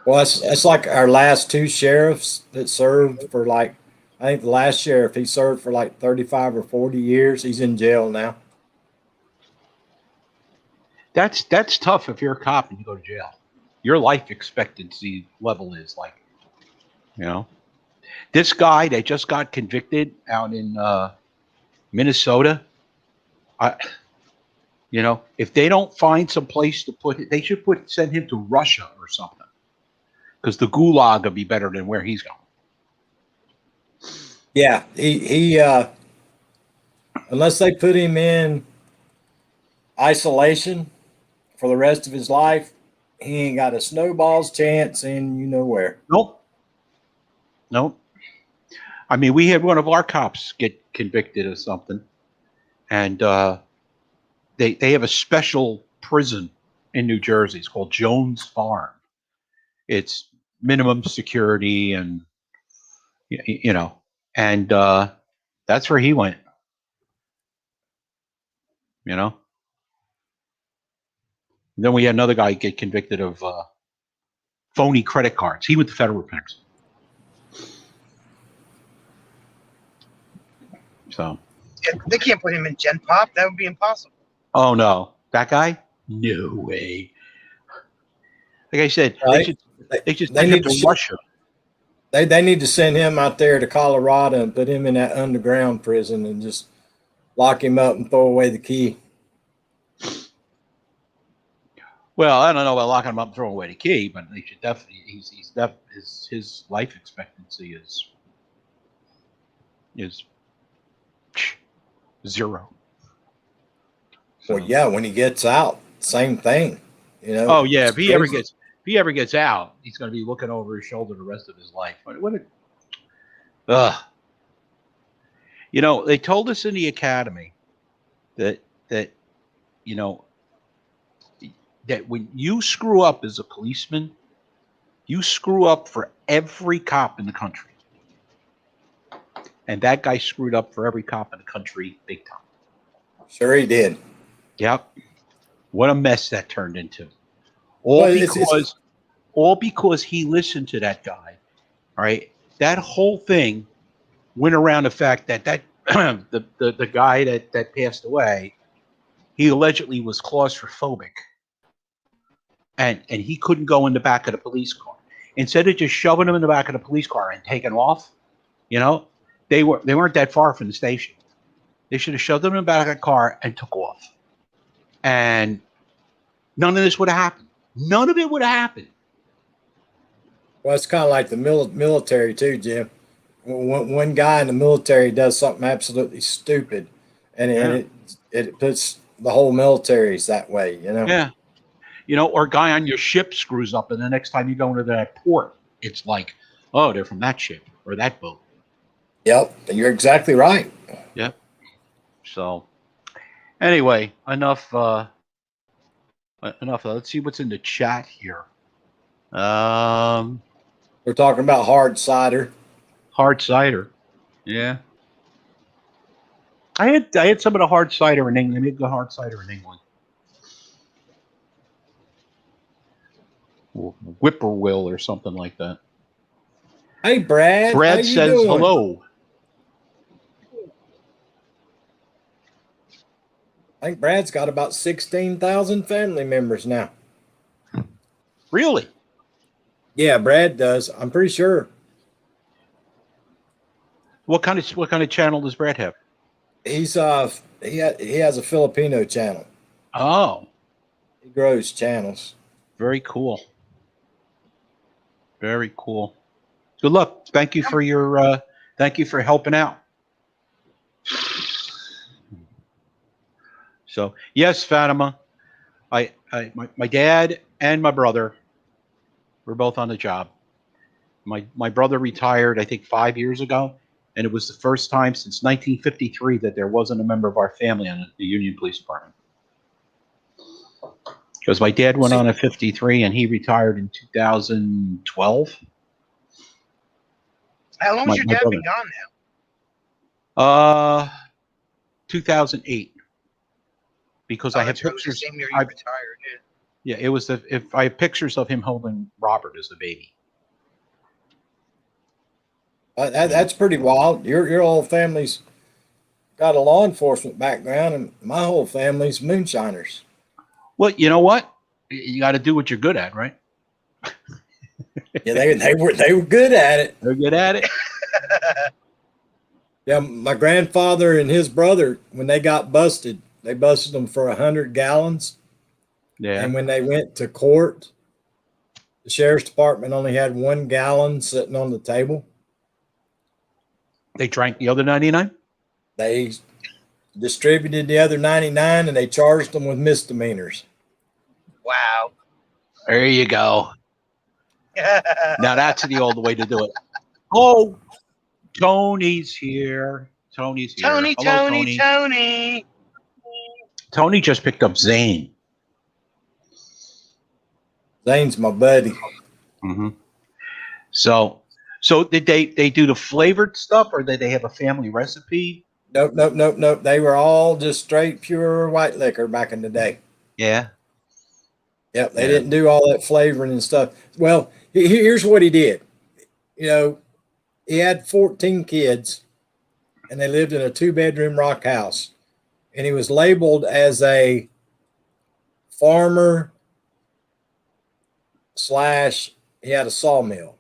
Speaker 1: Well, it's like our last two sheriffs that served for I think the last sheriff, he served for like 35 or 40 years. He's in jail now.
Speaker 3: That's tough if you're a cop and you go to jail. Your life expectancy level is this guy that just got convicted out in Minnesota. If they don't find some place to put it, they should send him to Russia or something, because the gulag would be better than where he's going.
Speaker 1: Yeah, he unless they put him in isolation for the rest of his life, he ain't got a snowball's chance in where.
Speaker 3: Nope. I mean, we had one of our cops get convicted of something, and they have a special prison in New Jersey. It's called Jones Farm. It's minimum security, and and that's where he went. Then we had another guy get convicted of phony credit cards. He went to federal prison. So
Speaker 2: They can't put him in Gen Pop. That would be impossible.
Speaker 3: Oh no, that guy? No way. Like I said,
Speaker 1: Right.
Speaker 3: they should send him to Russia.
Speaker 1: They need to send him out there to Colorado and put him in that underground prison and just lock him up and throw away the key.
Speaker 3: Well, I don't know about locking him up and throwing away the key, but they should definitely. His life expectancy is 0. So.
Speaker 1: Well, yeah, when he gets out, same thing.
Speaker 3: Oh yeah, if he ever gets out, he's going to be looking over his shoulder the rest of his life. They told us in the academy that when you screw up as a policeman, you screw up for every cop in the country. And that guy screwed up for every cop in the country, big time.
Speaker 1: Sure he did.
Speaker 3: Yep. What a mess that turned into. All because he listened to that guy. All right. That whole thing went around the fact that the guy that passed away, he allegedly was claustrophobic. And he couldn't go in the back of the police car. Instead of just shoving him in the back of the police car and taking off, they weren't that far from the station. They should have shoved him in the back of the car and took off. And none of this would have happened. None of it would have happened.
Speaker 1: Well, it's kind of like the military too, Jim. One guy in the military does something absolutely stupid, and it puts the whole military's that way,
Speaker 3: Yeah. Or a guy on your ship screws up, and the next time you go into that port, it's like, oh, they're from that ship or that boat.
Speaker 1: Yep, you're exactly right.
Speaker 3: Yep. So, anyway, enough. Let's see what's in the chat here.
Speaker 1: We're talking about hard cider.
Speaker 3: Hard cider. Yeah. I had some of the hard cider in England. They made good hard cider in England. Whippoorwill or something like that.
Speaker 1: Hey, Brad.
Speaker 3: Brad says hello.
Speaker 1: I think Brad's got about 16,000 family members now.
Speaker 3: Really?
Speaker 1: Yeah, Brad does. I'm pretty sure.
Speaker 3: What kind of channel does Brad have?
Speaker 1: He's he has a Filipino channel.
Speaker 3: Oh,
Speaker 1: He grows channels.
Speaker 3: very cool. Very cool. Good luck. Thank you for your thank you for helping out. So yes, Fatima. My dad and my brother were both on the job. My brother retired, I think, 5 years ago, and it was the first time since 1953 that there wasn't a member of our family on the Union Police Department. Because my dad went on at 53 and he retired in 2012.
Speaker 2: How long has your dad been gone now?
Speaker 3: 2008. Because I have
Speaker 2: That's right, it was the
Speaker 3: pictures.
Speaker 2: same year you retired.
Speaker 3: Yeah, it was if I have pictures of him holding Robert as the baby.
Speaker 1: That's pretty wild. Your whole family's got a law enforcement background, and my whole family's moonshiners.
Speaker 3: Well, you know what? You got to do what you're good at, right?
Speaker 1: Yeah, they were good at it.
Speaker 3: They're good at it.
Speaker 1: Yeah, my grandfather and his brother, when they got busted, they busted them for 100 gallons.
Speaker 3: Yeah.
Speaker 1: And when they went to court, the sheriff's department only had 1 gallon sitting on the table.
Speaker 3: They drank the other 99?
Speaker 1: They distributed the other 99 and they charged them with misdemeanors.
Speaker 2: Wow.
Speaker 3: There you go. Now that's the old way to do it. Oh, Tony's here. Tony's here.
Speaker 2: Tony,
Speaker 3: Hello,
Speaker 2: Tony, Tony.
Speaker 3: Tony just picked up Zane.
Speaker 1: Zane's my buddy.
Speaker 3: Mm-hmm. So did they do the flavored stuff, or did they have a family recipe?
Speaker 1: Nope. They were all just straight, pure white liquor back in the day.
Speaker 3: Yeah.
Speaker 1: Yep, they didn't do all that flavoring and stuff. Well, here's what he did. You know, he had 14 kids, and they lived in a 2-bedroom rock house. And he was labeled as a farmer / he had a sawmill.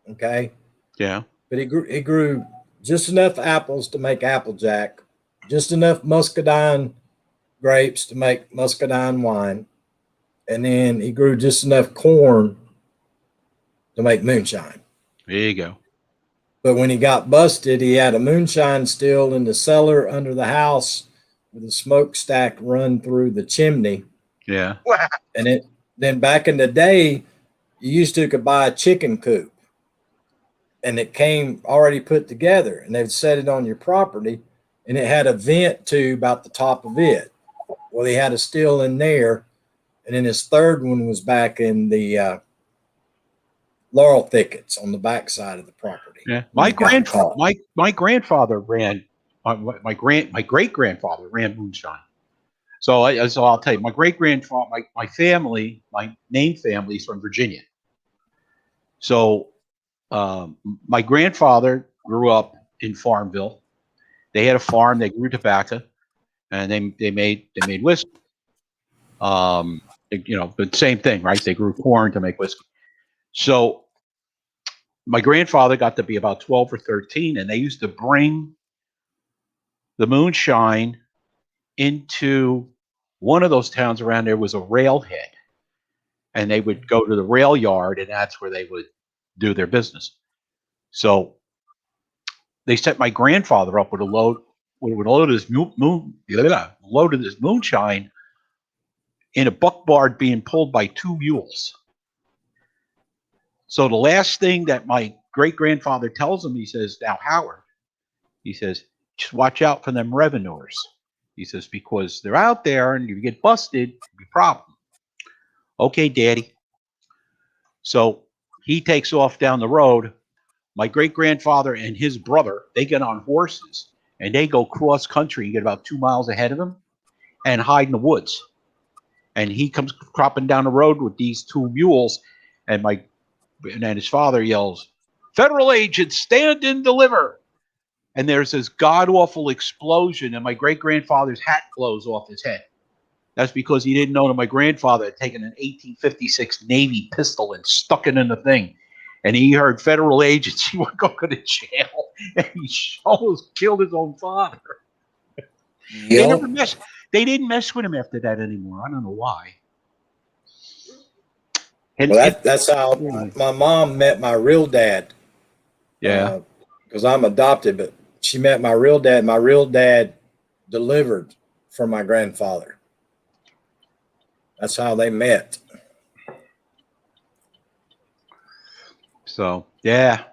Speaker 1: Okay.
Speaker 3: Yeah.
Speaker 1: But he grew just enough apples to make applejack, just enough muscadine grapes to make muscadine wine, and then he grew just enough corn to make moonshine.
Speaker 3: There you go.
Speaker 1: But when he got busted, he had a moonshine still in the cellar under the house with a smokestack run through the chimney.
Speaker 3: Yeah.
Speaker 2: Wow.
Speaker 1: And then back in the day, you could buy a chicken coop, and it came already put together, and they'd set it on your property, and it had a vent tube out the top of it. Well, he had a still in there, and then his third one was back in the laurel thickets on the back side of the property.
Speaker 3: Yeah. My grandfather ran. My great grandfather ran moonshine. So I'll tell you, my great grandfather, my family, my name family is from Virginia. So my grandfather grew up in Farmville. They had a farm. They grew tobacco, and they made whiskey. But same thing, right? They grew corn to make whiskey. So my grandfather got to be about 12 or 13, and they used to bring the moonshine into one of those towns around there. Was a railhead, and they would go to the rail yard, and that's where they would do their business. So they set my grandfather up with a load of this moonshine in a buckboard being pulled by 2 mules. So the last thing that my great grandfather tells him, he says, "Now, Howard," he says, "just watch out for them revenuers." He says, "because they're out there, and if you get busted, it'll be a problem." Okay, Daddy. So he takes off down the road. My great grandfather and his brother, they get on horses and they go cross country and get about 2 miles ahead of him and hide in the woods. And he comes cropping down the road with these 2 mules, and then his father yells, "Federal agents, stand and deliver." and there's this god awful explosion, and my great grandfather's hat blows off his head. That's because he didn't know that my grandfather had taken an 1856 Navy pistol and stuck it in the thing. And he heard federal agents, he would go to jail, and he almost killed his own father. They never messed. They didn't mess with him after that anymore. I don't know why. And
Speaker 1: Well, that's how my mom met my real dad.
Speaker 3: yeah.
Speaker 1: Because I'm adopted, but she met my real dad. My real dad delivered from my grandfather. That's how they met.
Speaker 3: So, yeah.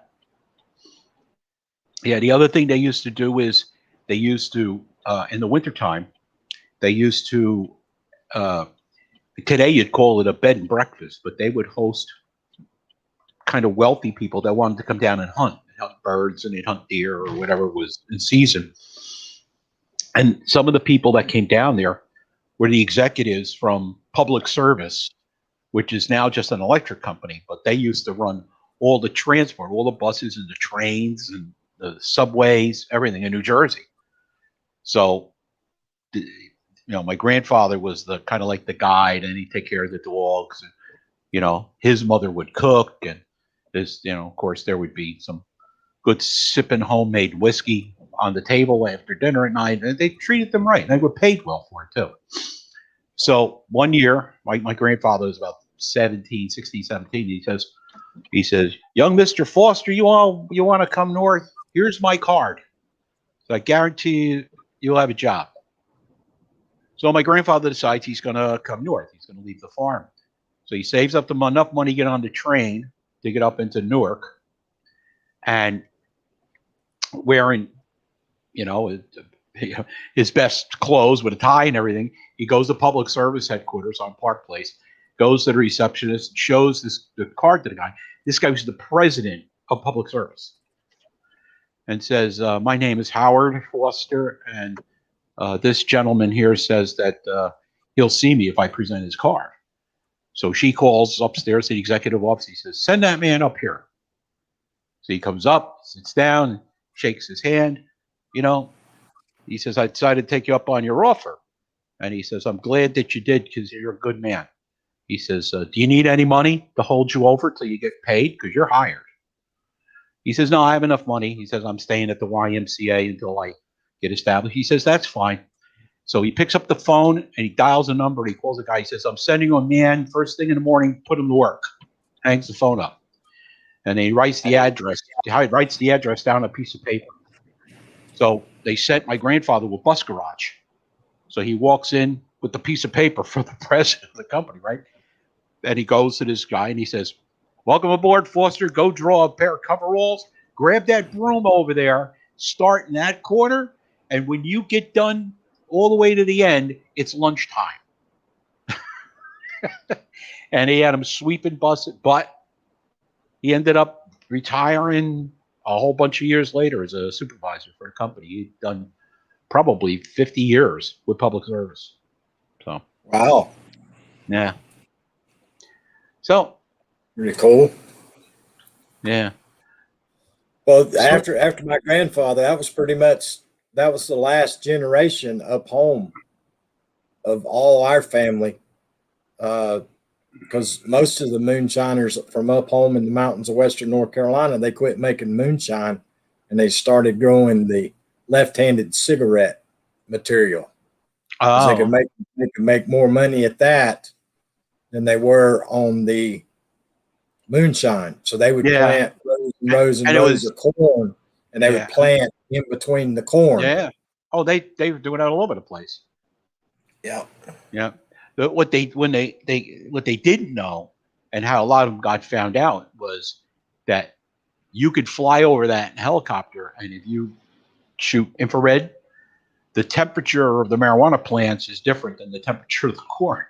Speaker 3: Yeah, the other thing they used to do is they used to, in the wintertime, they used to, today you'd call it a bed and breakfast, but they would host kind of wealthy people that wanted to come down and hunt birds, and they'd hunt deer or whatever was in season. And some of the people that came down there were the executives from Public Service, which is now just an electric company, but they used to run all the transport, all the buses and the trains and the subways, everything in New Jersey. So, you know, my grandfather was the kind of like the guide, and he'd take care of the dogs. And, you know, his mother would cook, and this, you know, of course, there would be some good sipping homemade whiskey on the table after dinner at night, and they treated them right, and they were paid well for it too. So one year, my grandfather was about 17, 16, 17. He says, young Mr. Foster, you want to come north? Here's my card. So I guarantee you, you'll have a job. So my grandfather decides he's going to come north. He's going to leave the farm. So he saves up enough money to get on the train to get up into Newark, and wearing, you know, his best clothes with a tie and everything, he goes to Public Service headquarters on Park Place, goes to the receptionist, shows the card to the guy. This guy was the president of Public Service, and says, my name is Howard Foster, and this gentleman here says that he'll see me if I present his card. So she calls upstairs to the executive office. He says, send that man up here. So he comes up, sits down, shakes his hand. You know, he says, I decided to take you up on your offer. And he says, I'm glad that you did, because you're a good man. He says, do you need any money to hold you over till you get paid? Because you're hired. He says, no, I have enough money. He says, I'm staying at the YMCA until I get established. He says, that's fine. So he picks up the phone and he dials a number. And he calls the guy. He says, I'm sending you a man first thing in the morning. Put him to work. Hangs the phone up. And he writes the address. He writes the address down on a piece of paper. So they sent my grandfather to a bus garage. So he walks in with the piece of paper for the president of the company, right? And he goes to this guy and he says, welcome aboard, Foster. Go draw a pair of coveralls. Grab that broom over there. Start in that corner. And when you get done all the way to the end, it's lunchtime. And he had him sweeping buses, but he ended up retiring a whole bunch of years later as a supervisor for a company. He'd done probably 50 years with Public Service. So,
Speaker 1: Wow.
Speaker 3: yeah. So,
Speaker 1: Pretty cool.
Speaker 3: yeah.
Speaker 1: Well, after my grandfather, that was the last generation up home of all our family. Because most of the moonshiners from up home in the mountains of Western North Carolina, they quit making moonshine and they started growing the left-handed cigarette material.
Speaker 3: Oh.
Speaker 1: They could make more money at that than they were on the moonshine. So they would plant rows and rows of corn, and they would plant in between the corn.
Speaker 3: Yeah. Oh, they were doing that all over the place.
Speaker 1: Yeah.
Speaker 3: Yeah. But what they didn't know, and how a lot of them got found out, was that you could fly over that in a helicopter, and if you shoot infrared, the temperature of the marijuana plants is different than the temperature of the corn.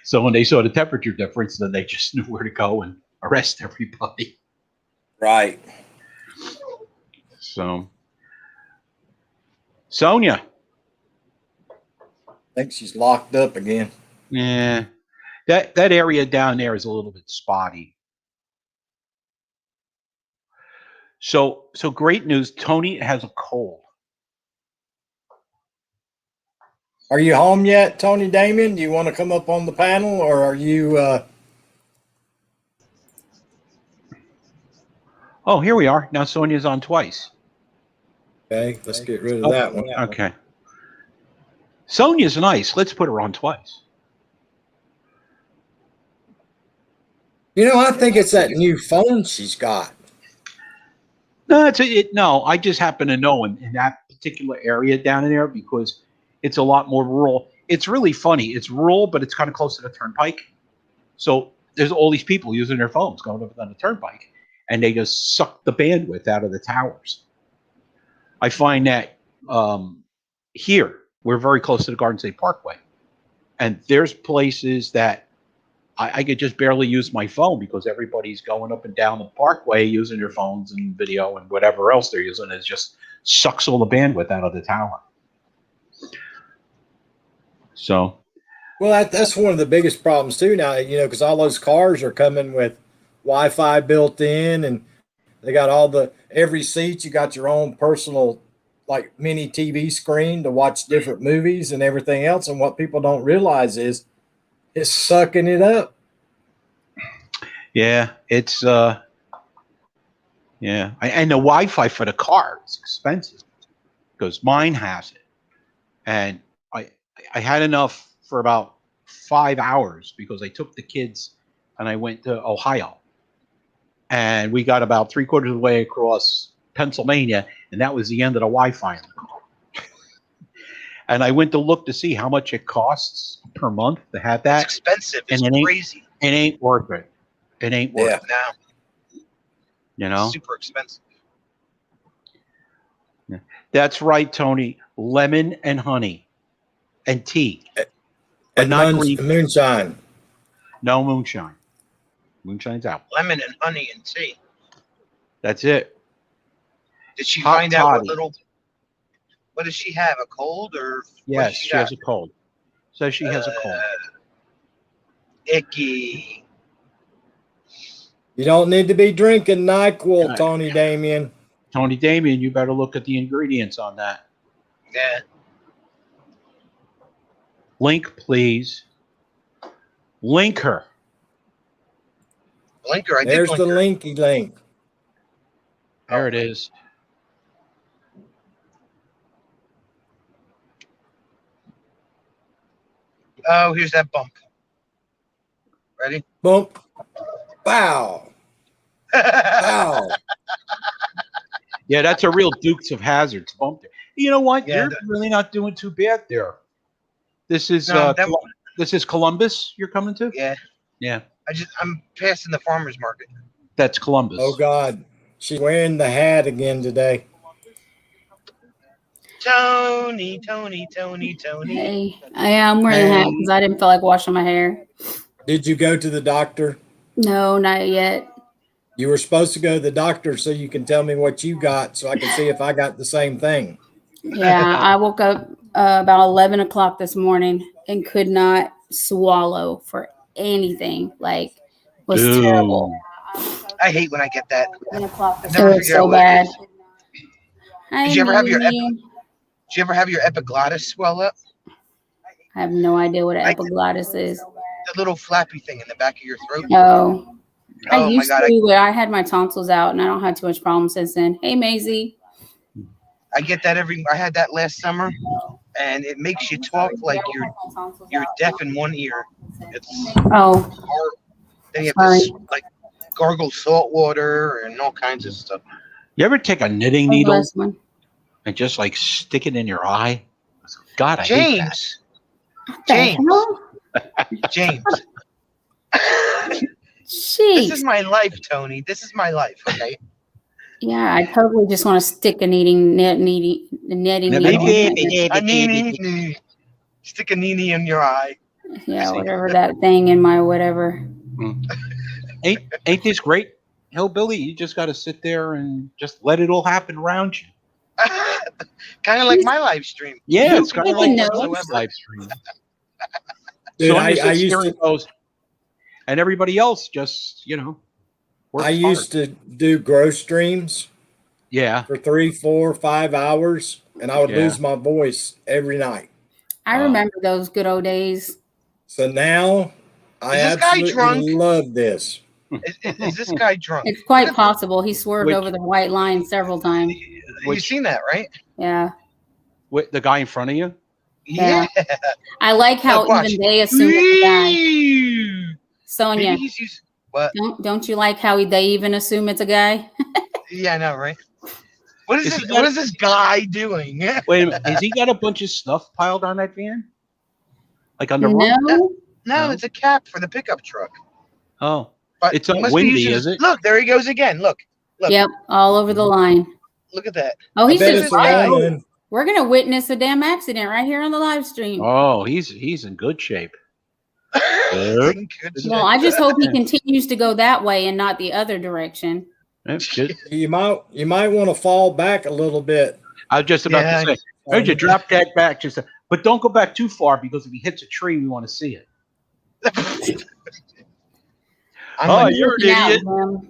Speaker 3: So when they saw the temperature difference, then they just knew where to go and arrest everybody.
Speaker 1: Right.
Speaker 3: So, Sonia.
Speaker 1: I think she's locked up again.
Speaker 3: Yeah. That area down there is a little bit spotty. So great news. Tony has a cold.
Speaker 1: Are you home yet, Tony Damien? Do you want to come up on the panel, or are you?
Speaker 3: Oh, here we are. Now Sonia's on twice.
Speaker 1: Okay, let's get rid of that one.
Speaker 3: Okay. Sonia's nice. Let's put her on twice.
Speaker 1: You know, I think it's that new phone she's got.
Speaker 3: No, no. I just happen to know in that particular area down in there because it's a lot more rural. It's really funny. It's rural, but it's kind of close to the turnpike. So there's all these people using their phones going up on the turnpike, and they just suck the bandwidth out of the towers. I find that here we're very close to the Garden State Parkway, and there's places that I could just barely use my phone because everybody's going up and down the parkway using their phones and video and whatever else they're using. It just sucks all the bandwidth out of the tower. So,
Speaker 1: well, that's one of the biggest problems too now. You know, because all those cars are coming with Wi-Fi built in, and they got every seat. You got your own personal like mini TV screen to watch different movies and everything else. And what people don't realize is it's sucking it up.
Speaker 3: yeah, it's and the Wi-Fi for the car is expensive because mine has it, and I had enough for about 5 hours because I took the kids and I went to Ohio, and we got about 3/4 of the way across Pennsylvania, and that was the end of the Wi-Fi in the car. And I went to look to see how much it costs per month to have that.
Speaker 2: It's expensive. It's
Speaker 3: And it
Speaker 2: crazy.
Speaker 3: It ain't worth it. It ain't worth it.
Speaker 2: Now,
Speaker 3: You know?
Speaker 2: super expensive.
Speaker 3: That's right, Tony. Lemon and honey and tea. But
Speaker 1: And
Speaker 3: not green.
Speaker 1: moonshine.
Speaker 3: No moonshine. Moonshine's out.
Speaker 2: Lemon and honey and tea.
Speaker 3: That's it.
Speaker 2: Did she
Speaker 3: Hot
Speaker 2: find out
Speaker 3: toddy.
Speaker 2: what does she have? A cold or? what
Speaker 3: Yes,
Speaker 2: does
Speaker 3: she has a cold. Says she has a cold.
Speaker 2: Icky.
Speaker 1: You don't need to be drinking NyQuil,
Speaker 3: Yeah.
Speaker 1: Tony Damien.
Speaker 3: Tony Damien, you better look at the ingredients on that.
Speaker 2: Yeah.
Speaker 3: Link, please. Link her.
Speaker 2: Blinker. I
Speaker 1: There's
Speaker 2: did
Speaker 1: the
Speaker 2: blinker.
Speaker 1: linky link.
Speaker 3: There it is.
Speaker 2: Oh, here's that bump. Ready?
Speaker 1: Bump. Wow. Wow.
Speaker 3: Yeah, that's a real Dukes of Hazzards bump there. You know what?
Speaker 2: Yeah,
Speaker 3: You're really not doing too bad there. This is
Speaker 2: No,
Speaker 3: this is Columbus you're coming to?
Speaker 2: Yeah.
Speaker 3: Yeah.
Speaker 2: I'm passing the farmer's market.
Speaker 3: That's Columbus.
Speaker 1: Oh God. She's wearing the hat again today.
Speaker 2: Tony.
Speaker 4: Hey, I'm wearing the hat because I didn't feel like washing my hair.
Speaker 1: Did you go to the doctor?
Speaker 4: No, not yet.
Speaker 1: You were supposed to go to the doctor so you can tell me what you got so I can see if I got the same thing.
Speaker 4: Yeah, I woke up about 11 o'clock this morning and could not swallow for anything. Like, it was
Speaker 3: Dude.
Speaker 4: terrible.
Speaker 2: I hate when I get that.
Speaker 4: 11 o'clock. It
Speaker 2: Never
Speaker 4: was
Speaker 2: figure out
Speaker 4: so
Speaker 2: what it
Speaker 4: bad.
Speaker 2: is. Did you ever have your Did you ever have your epiglottis swell up?
Speaker 4: I have no idea what an epiglottis is.
Speaker 2: The little flappy thing in the back of your throat?
Speaker 4: No. I
Speaker 2: Oh my
Speaker 4: used
Speaker 2: God.
Speaker 4: to, but I had my tonsils out and I don't have too much problem since then. Hey, Maisie.
Speaker 2: I get that I had that last summer, and it makes you talk like you're deaf in one ear. It's
Speaker 4: Oh,
Speaker 2: hard. Then you have
Speaker 4: sorry.
Speaker 2: to like gargle salt water and all kinds of stuff.
Speaker 3: You ever take a knitting
Speaker 4: That was the
Speaker 3: needle
Speaker 4: last one.
Speaker 3: and just like stick it in your eye? God, I hate that.
Speaker 2: James,
Speaker 4: What the
Speaker 2: James.
Speaker 4: hell?
Speaker 2: James, this
Speaker 4: Jeez.
Speaker 2: is my life, Tony. This is my life. Okay.
Speaker 4: Yeah, I totally just want to stick a netting needle.
Speaker 2: A nee. Stick a nee in your eye.
Speaker 4: Yeah, whatever that thing in my whatever.
Speaker 3: Ain't this great, Hillbilly? You just got to sit there and just let it all happen around you.
Speaker 2: Kind of like my live stream.
Speaker 3: Yeah, it's kind of like
Speaker 4: No.
Speaker 3: my live stream.
Speaker 1: Dude,
Speaker 3: Sonia
Speaker 1: I
Speaker 3: sits
Speaker 1: used
Speaker 3: here
Speaker 1: to
Speaker 3: and goes, and everybody else just, works
Speaker 1: I used to do grow streams
Speaker 3: Yeah.
Speaker 1: for 3, 4, 5 hours, and I would
Speaker 3: Yeah.
Speaker 1: lose my voice every night.
Speaker 4: I
Speaker 3: Oh.
Speaker 4: remember those good old days.
Speaker 1: So now I
Speaker 2: Is this guy
Speaker 1: absolutely
Speaker 2: drunk?
Speaker 1: love this.
Speaker 2: Is this guy drunk?
Speaker 4: It's quite possible. He swerved
Speaker 3: Which-
Speaker 4: over the white line several times.
Speaker 2: You've seen that, right?
Speaker 4: Yeah.
Speaker 3: With the guy in front of you?
Speaker 4: Yeah. I like how
Speaker 2: Look, watch.
Speaker 4: even they assume it's a guy.
Speaker 2: Maybe
Speaker 4: Sonia,
Speaker 2: he's used. What?
Speaker 4: don't you like how they even assume it's a guy?
Speaker 2: Yeah, I know, right? What is
Speaker 3: Is
Speaker 2: this?
Speaker 3: he
Speaker 2: What
Speaker 3: got-
Speaker 2: is this guy doing?
Speaker 3: Wait a minute. Has he got a bunch of stuff piled on that van? Like on the roof?
Speaker 4: No.
Speaker 2: No,
Speaker 3: No.
Speaker 2: it's a cap for the pickup truck.
Speaker 3: Oh.
Speaker 2: But
Speaker 3: It's
Speaker 2: he
Speaker 3: not
Speaker 2: must be
Speaker 3: windy,
Speaker 2: using
Speaker 3: is
Speaker 2: his-
Speaker 3: it?
Speaker 2: Look, there he goes again. Look,
Speaker 4: Yep, all over the line.
Speaker 2: look at that.
Speaker 4: Oh,
Speaker 1: I
Speaker 4: he's
Speaker 1: bet
Speaker 4: just
Speaker 1: it's a
Speaker 4: right.
Speaker 1: woman.
Speaker 4: We're gonna witness a damn accident right here on the live stream.
Speaker 3: Oh, he's in good shape.
Speaker 2: It's in good shape.
Speaker 4: Well, I just hope he continues to go that way and not the other direction.
Speaker 3: That's good.
Speaker 1: You might want to fall back a little bit.
Speaker 3: I was just about
Speaker 2: Yeah.
Speaker 3: to say, heard you drop that back but don't go back too far because if he hits a tree, we want to see it.
Speaker 2: I'm
Speaker 3: Oh,
Speaker 2: like,
Speaker 3: you're an
Speaker 4: Looking out,
Speaker 3: idiot.
Speaker 4: man.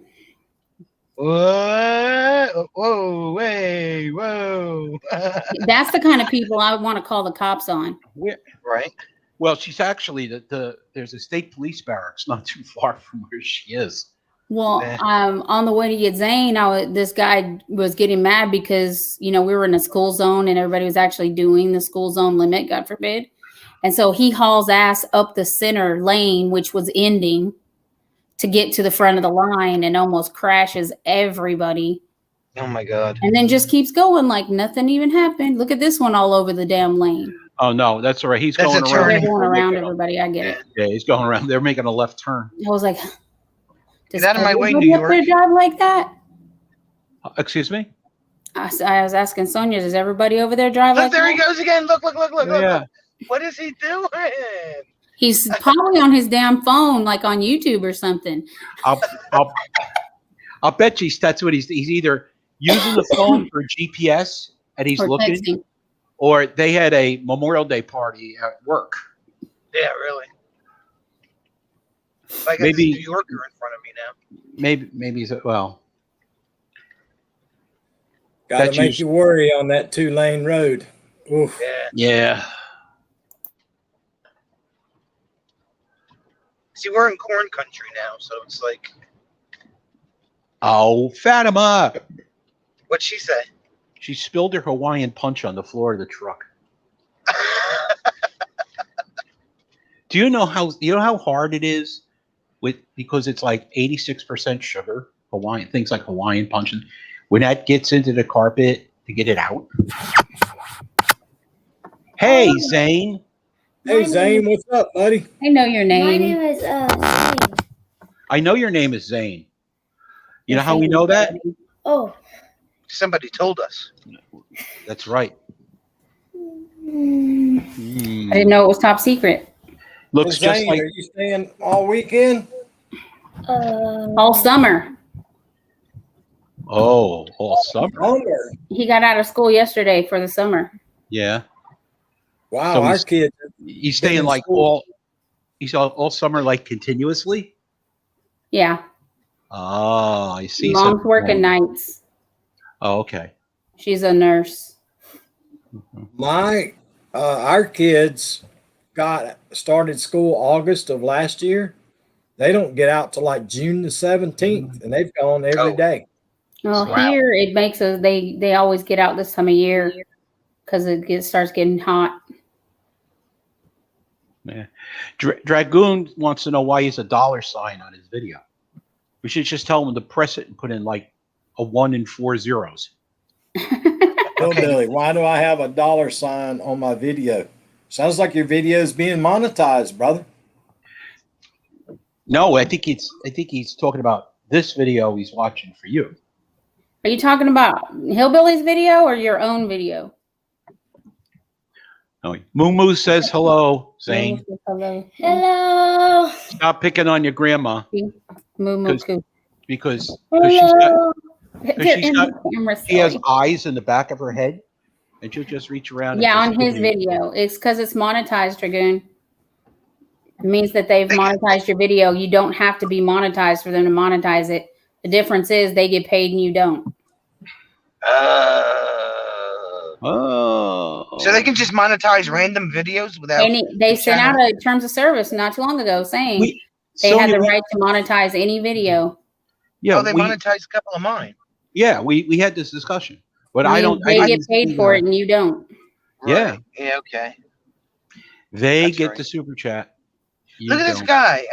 Speaker 2: what? Whoa, way, whoa.
Speaker 4: That's the kind of people I want to call the cops on.
Speaker 2: Right?
Speaker 3: Well, she's actually there's a state police barracks not too far from where she is.
Speaker 4: Well,
Speaker 2: Yeah.
Speaker 4: on the way to get Zane, this guy was getting mad because, we were in a school zone and everybody was actually doing the school zone limit, God forbid. And so he hauls ass up the center lane, which was ending, to get to the front of the line and almost crashes everybody.
Speaker 2: Oh my God.
Speaker 4: And then just keeps going like nothing even happened. Look at this one all over the damn lane.
Speaker 3: Oh no, that's all right. He's
Speaker 2: That's
Speaker 3: going
Speaker 2: a
Speaker 3: around.
Speaker 4: They're
Speaker 2: turning.
Speaker 4: going around
Speaker 3: Making a-
Speaker 4: everybody. I get it.
Speaker 3: Yeah, he's going around. They're making a left turn.
Speaker 4: I was like, does
Speaker 2: out of my way,
Speaker 4: everybody
Speaker 2: New
Speaker 4: up there
Speaker 2: York.
Speaker 4: drive like that?
Speaker 3: Excuse me?
Speaker 4: I was asking Sonia, does everybody over there drive
Speaker 2: Look,
Speaker 4: like
Speaker 2: there
Speaker 4: that?
Speaker 2: he goes again. Look, look, look, look, look.
Speaker 3: Yeah.
Speaker 2: Look. What is he doing?
Speaker 4: He's probably on his damn phone, like on YouTube or something.
Speaker 3: I'll bet you that's what he's either using the phone for GPS and he's
Speaker 4: Or
Speaker 3: looking,
Speaker 4: texting.
Speaker 3: or they had a Memorial Day party at work.
Speaker 2: Yeah, really. I got
Speaker 3: Maybe-
Speaker 2: this New Yorker in front of me now.
Speaker 3: Maybe he's well.
Speaker 1: Got to
Speaker 3: That's
Speaker 1: make
Speaker 3: usually-
Speaker 1: you worry on that 2-lane road. Oof.
Speaker 2: Yeah.
Speaker 3: Yeah.
Speaker 2: See, we're in corn country now, so it's like,
Speaker 3: Oh, Fatima!
Speaker 2: what'd she say?
Speaker 3: She spilled her Hawaiian punch on the floor of the truck. Do you know how hard it is because it's like 86% sugar, Hawaiian things like Hawaiian punch, and when that gets into the carpet to get it out. Hey, Zane.
Speaker 1: Hey, Zane, what's up, buddy?
Speaker 4: I know your
Speaker 5: My
Speaker 4: name.
Speaker 5: name is Zane.
Speaker 3: I know your name is Zane. You know
Speaker 4: Yes,
Speaker 3: how we
Speaker 4: I
Speaker 3: know that?
Speaker 5: Oh.
Speaker 2: Somebody told us.
Speaker 3: That's right.
Speaker 5: Mm.
Speaker 3: Hmm.
Speaker 4: I didn't know it was top secret.
Speaker 3: Looks
Speaker 1: Hey,
Speaker 3: just
Speaker 1: Zane,
Speaker 3: like
Speaker 1: are you staying all weekend?
Speaker 4: All summer.
Speaker 3: all summer.
Speaker 1: Longer.
Speaker 4: He got out of school yesterday for the summer.
Speaker 3: Yeah.
Speaker 1: Wow,
Speaker 3: So
Speaker 1: our
Speaker 3: he's-
Speaker 1: kids.
Speaker 3: He's staying
Speaker 1: in
Speaker 3: like
Speaker 1: school.
Speaker 3: he's all summer like continuously.
Speaker 4: Yeah.
Speaker 3: Oh, I see.
Speaker 4: Mom's
Speaker 3: So-
Speaker 4: working nights.
Speaker 3: Oh, okay.
Speaker 4: She's a nurse.
Speaker 1: Our kids got started school August of last year. They don't get out till like June the 17th, and they've gone every
Speaker 2: Oh.
Speaker 1: day.
Speaker 4: Well,
Speaker 2: Wow.
Speaker 4: here it makes us they always get out this time of year because starts getting hot.
Speaker 3: Yeah. Dragoon wants to know why he's a $sign on his video. We should just tell him to press it and put in like a 1 and 4 zeros.
Speaker 1: Hillbilly, why do I have a $sign on my video? Sounds like your video is being monetized, brother.
Speaker 3: No, I think he's talking about this video he's watching for you.
Speaker 4: Are you talking about Hillbilly's video or your own video?
Speaker 3: No, Moo Moo says hello, Zane.
Speaker 4: Hello.
Speaker 5: Hello.
Speaker 3: Stop picking on your grandma
Speaker 4: Moo moo coo.
Speaker 3: because she's got,
Speaker 5: Hello.
Speaker 4: They're
Speaker 3: she's
Speaker 4: in
Speaker 3: got-
Speaker 4: the camera,
Speaker 3: she has
Speaker 4: silly.
Speaker 3: eyes in the back of her head, and she'll just reach around. and
Speaker 4: Yeah,
Speaker 3: just
Speaker 4: on his
Speaker 3: give you-
Speaker 4: video. It's because it's monetized, Dragoon. It means that they've monetized your video. You don't have to be monetized for them to monetize it. The difference is they get paid and you don't.
Speaker 3: Oh.
Speaker 2: So they can just monetize random videos without.
Speaker 4: And they
Speaker 2: the
Speaker 4: sent out
Speaker 2: channel?
Speaker 4: a terms of service not too long ago saying they had
Speaker 3: Sonia,
Speaker 4: the right to monetize any video.
Speaker 3: Yeah,
Speaker 2: Oh, they monetized a couple of mine.
Speaker 3: Yeah, we had this discussion, but I
Speaker 4: mean,
Speaker 3: don't.
Speaker 4: They
Speaker 3: I
Speaker 4: get
Speaker 3: didn't
Speaker 4: paid
Speaker 3: see,
Speaker 4: for it, and you don't.
Speaker 3: Yeah.
Speaker 2: Right. Yeah. Okay.
Speaker 3: They
Speaker 2: That's
Speaker 3: get
Speaker 2: right.
Speaker 3: the super chat. You
Speaker 2: Look at this
Speaker 3: don't.
Speaker 2: guy.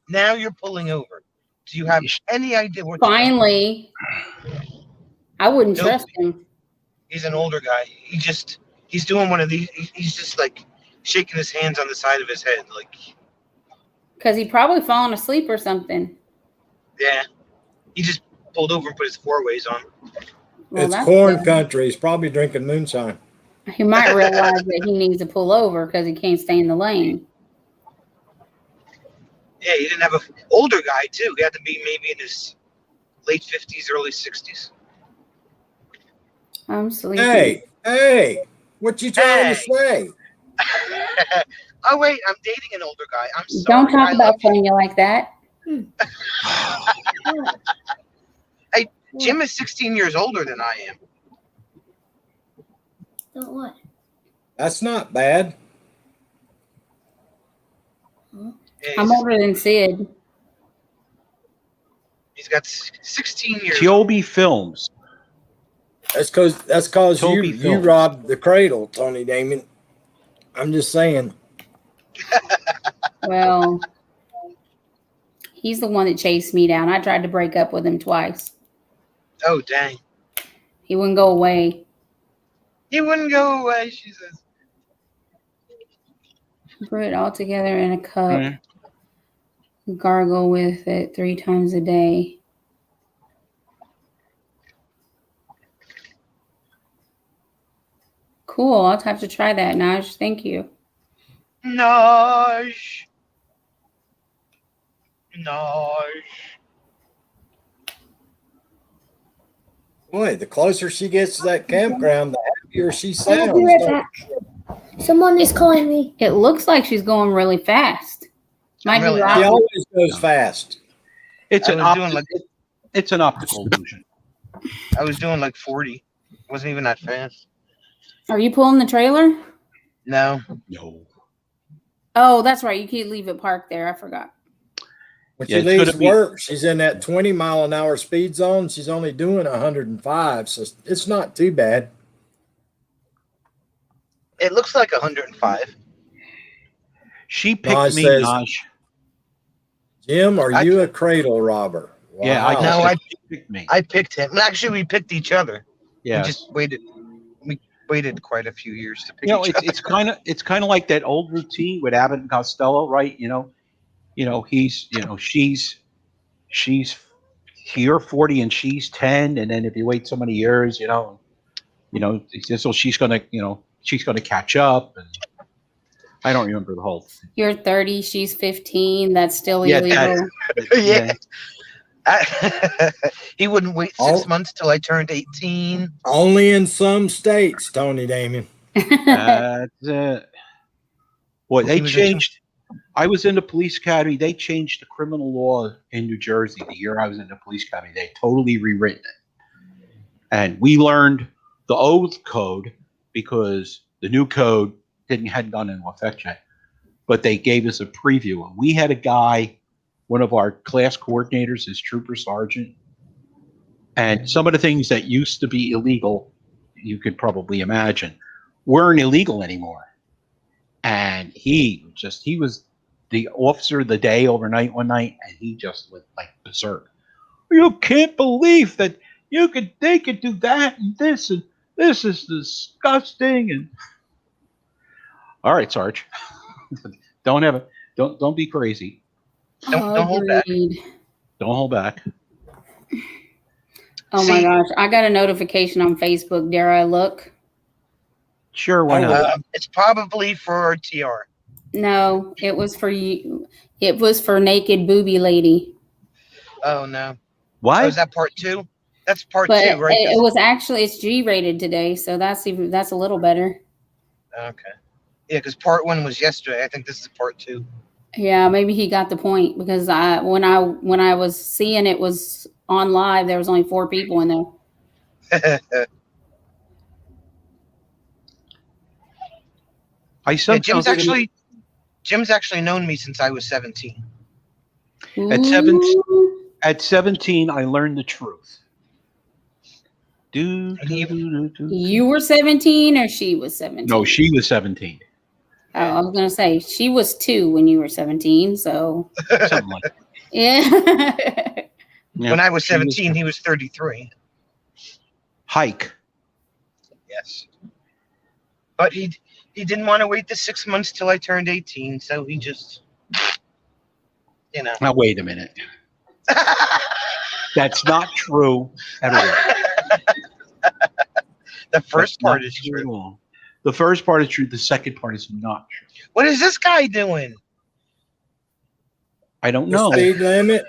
Speaker 2: Now you're pulling over. Do you have any idea what?
Speaker 4: Finally, I wouldn't
Speaker 2: Nope.
Speaker 4: trust him.
Speaker 2: He's an older guy. He's doing one of these. He's just like shaking his hands on the side of his head, like,
Speaker 4: Because he probably fallen asleep or something.
Speaker 2: yeah. He just pulled over and put his four-ways on.
Speaker 4: Well,
Speaker 1: It's
Speaker 4: that's
Speaker 1: corn
Speaker 4: good.
Speaker 1: country. He's probably drinking moonshine.
Speaker 4: He might realize that he needs to pull over because he can't stay in the lane.
Speaker 2: Yeah, he didn't have a older guy too. He had to be maybe in his late 50s, early 60s.
Speaker 4: I'm sleeping.
Speaker 1: Hey, what you trying to say?
Speaker 2: Oh wait, I'm dating an older guy. I'm sorry.
Speaker 4: Don't talk
Speaker 2: I
Speaker 4: about
Speaker 2: love you.
Speaker 4: Sonia like that.
Speaker 2: Jim is 16 years older than I am.
Speaker 5: Don't what?
Speaker 1: That's not bad.
Speaker 2: Yeah,
Speaker 4: I'm older than Sid.
Speaker 2: he's got 16 years.
Speaker 3: Toby Films.
Speaker 1: That's cause
Speaker 3: Toby
Speaker 1: you
Speaker 3: Films.
Speaker 1: robbed the cradle, Tony Damon. I'm just saying.
Speaker 4: Well, he's the one that chased me down. I tried to break up with him twice.
Speaker 2: Oh dang.
Speaker 4: He wouldn't go away.
Speaker 2: He wouldn't go away, she says.
Speaker 4: Put it all together in a cup.
Speaker 3: Mm.
Speaker 4: Gargle with it 3 times a day. Cool. I'll have to try that, Naj. Thank you.
Speaker 2: Nosh.
Speaker 1: Boy, the closer she gets to that campground, the happier she
Speaker 5: I will be right
Speaker 1: sounds.
Speaker 5: back. Someone is calling me.
Speaker 4: It looks like she's going really fast. Might
Speaker 2: Really?
Speaker 4: be
Speaker 1: She
Speaker 4: right.
Speaker 1: always goes fast.
Speaker 3: It's
Speaker 2: I
Speaker 3: an
Speaker 2: was doing
Speaker 3: it's an optical illusion.
Speaker 2: I was doing like 40. Wasn't even that fast.
Speaker 4: Are you pulling the trailer?
Speaker 2: No.
Speaker 3: No.
Speaker 4: Oh, that's right. You can't leave it parked there. I forgot.
Speaker 1: When
Speaker 3: Yeah,
Speaker 1: she
Speaker 3: it's
Speaker 1: leaves
Speaker 3: gonna be-
Speaker 1: work, she's in that 20-mile-an-hour speed zone. She's only doing 105, so it's not too bad.
Speaker 2: It looks like 105.
Speaker 3: She picked
Speaker 1: Naj
Speaker 3: me,
Speaker 1: says-
Speaker 3: Naj.
Speaker 1: Jim, are you a cradle robber? Wow.
Speaker 3: Yeah, I
Speaker 2: No,
Speaker 3: guess she picked me.
Speaker 2: I picked him. Actually, we picked each other.
Speaker 3: Yeah.
Speaker 2: We just waited. We waited quite a few years to pick
Speaker 3: You know,
Speaker 2: each other.
Speaker 3: it's kind of like that old routine with Abbott and Costello, right? She's here 40 and she's 10, and then if you wait so many years, so she's gonna catch up. And I don't remember the whole.
Speaker 4: You're 30. She's 15. That's still
Speaker 3: Yeah,
Speaker 4: illegal.
Speaker 2: Yeah. He wouldn't wait 6
Speaker 1: Oh.
Speaker 2: months till I turned 18.
Speaker 1: Only in some states, Tony Damon.
Speaker 3: That's it. Boy, they
Speaker 2: He was
Speaker 3: changed. I was in the police academy. They changed the criminal law in New Jersey the year I was in the police academy. They totally rewritten it. And we learned the old code because the new code hadn't gone into effect yet. But they gave us a preview. And we had a guy, one of our class coordinators, is Trooper Sergeant. And some of the things that used to be illegal, you could probably imagine, weren't illegal anymore. And he was the officer of the day overnight one night, and he just went like berserk. You can't believe that they could do that and this is disgusting. And all right, Sarge, don't be crazy.
Speaker 2: Don't hold back.
Speaker 4: Agreed.
Speaker 3: Don't hold back.
Speaker 4: Oh my
Speaker 2: See-
Speaker 4: gosh. I got a notification on Facebook. Dare I look?
Speaker 3: Sure, why not?
Speaker 2: It's probably for TR.
Speaker 4: No, it was for you. It was for Naked Booby Lady.
Speaker 2: Oh no. Oh,
Speaker 3: Why?
Speaker 2: is that part 2? That's part
Speaker 4: But
Speaker 2: 2, right?
Speaker 4: it was actually, it's G rated today. So that's a little better.
Speaker 2: Okay. Yeah, because part 1 was yesterday. I think this is part 2.
Speaker 4: Yeah, maybe he got the point because when I was seeing it was on live, there was only 4 people in there.
Speaker 3: I
Speaker 2: Yeah,
Speaker 3: sometimes
Speaker 2: Jim's actually known me since I was 17.
Speaker 3: At 17
Speaker 4: Ooh.
Speaker 3: at 17 I learned the truth. Do,
Speaker 2: And he-
Speaker 3: do, do, do, do.
Speaker 4: You were 17 or she was 17?
Speaker 3: No, she was 17.
Speaker 4: Oh, I was going to say, she was 2 when you were 17, so.
Speaker 3: Something like that.
Speaker 4: Yeah.
Speaker 3: Yeah,
Speaker 2: When I was
Speaker 3: she
Speaker 2: 17, he was 33.
Speaker 3: Hike.
Speaker 2: Yes. But he didn't want to wait the 6 months till I turned 18, so he just, you know.
Speaker 3: Now wait a minute. That's not true at all.
Speaker 2: The first
Speaker 3: That's
Speaker 2: part
Speaker 3: not
Speaker 2: is
Speaker 3: true at
Speaker 2: true.
Speaker 3: all. The first part is true. The second part is not true.
Speaker 2: What is this guy doing?
Speaker 3: I don't
Speaker 1: The
Speaker 3: know.
Speaker 1: speed limit.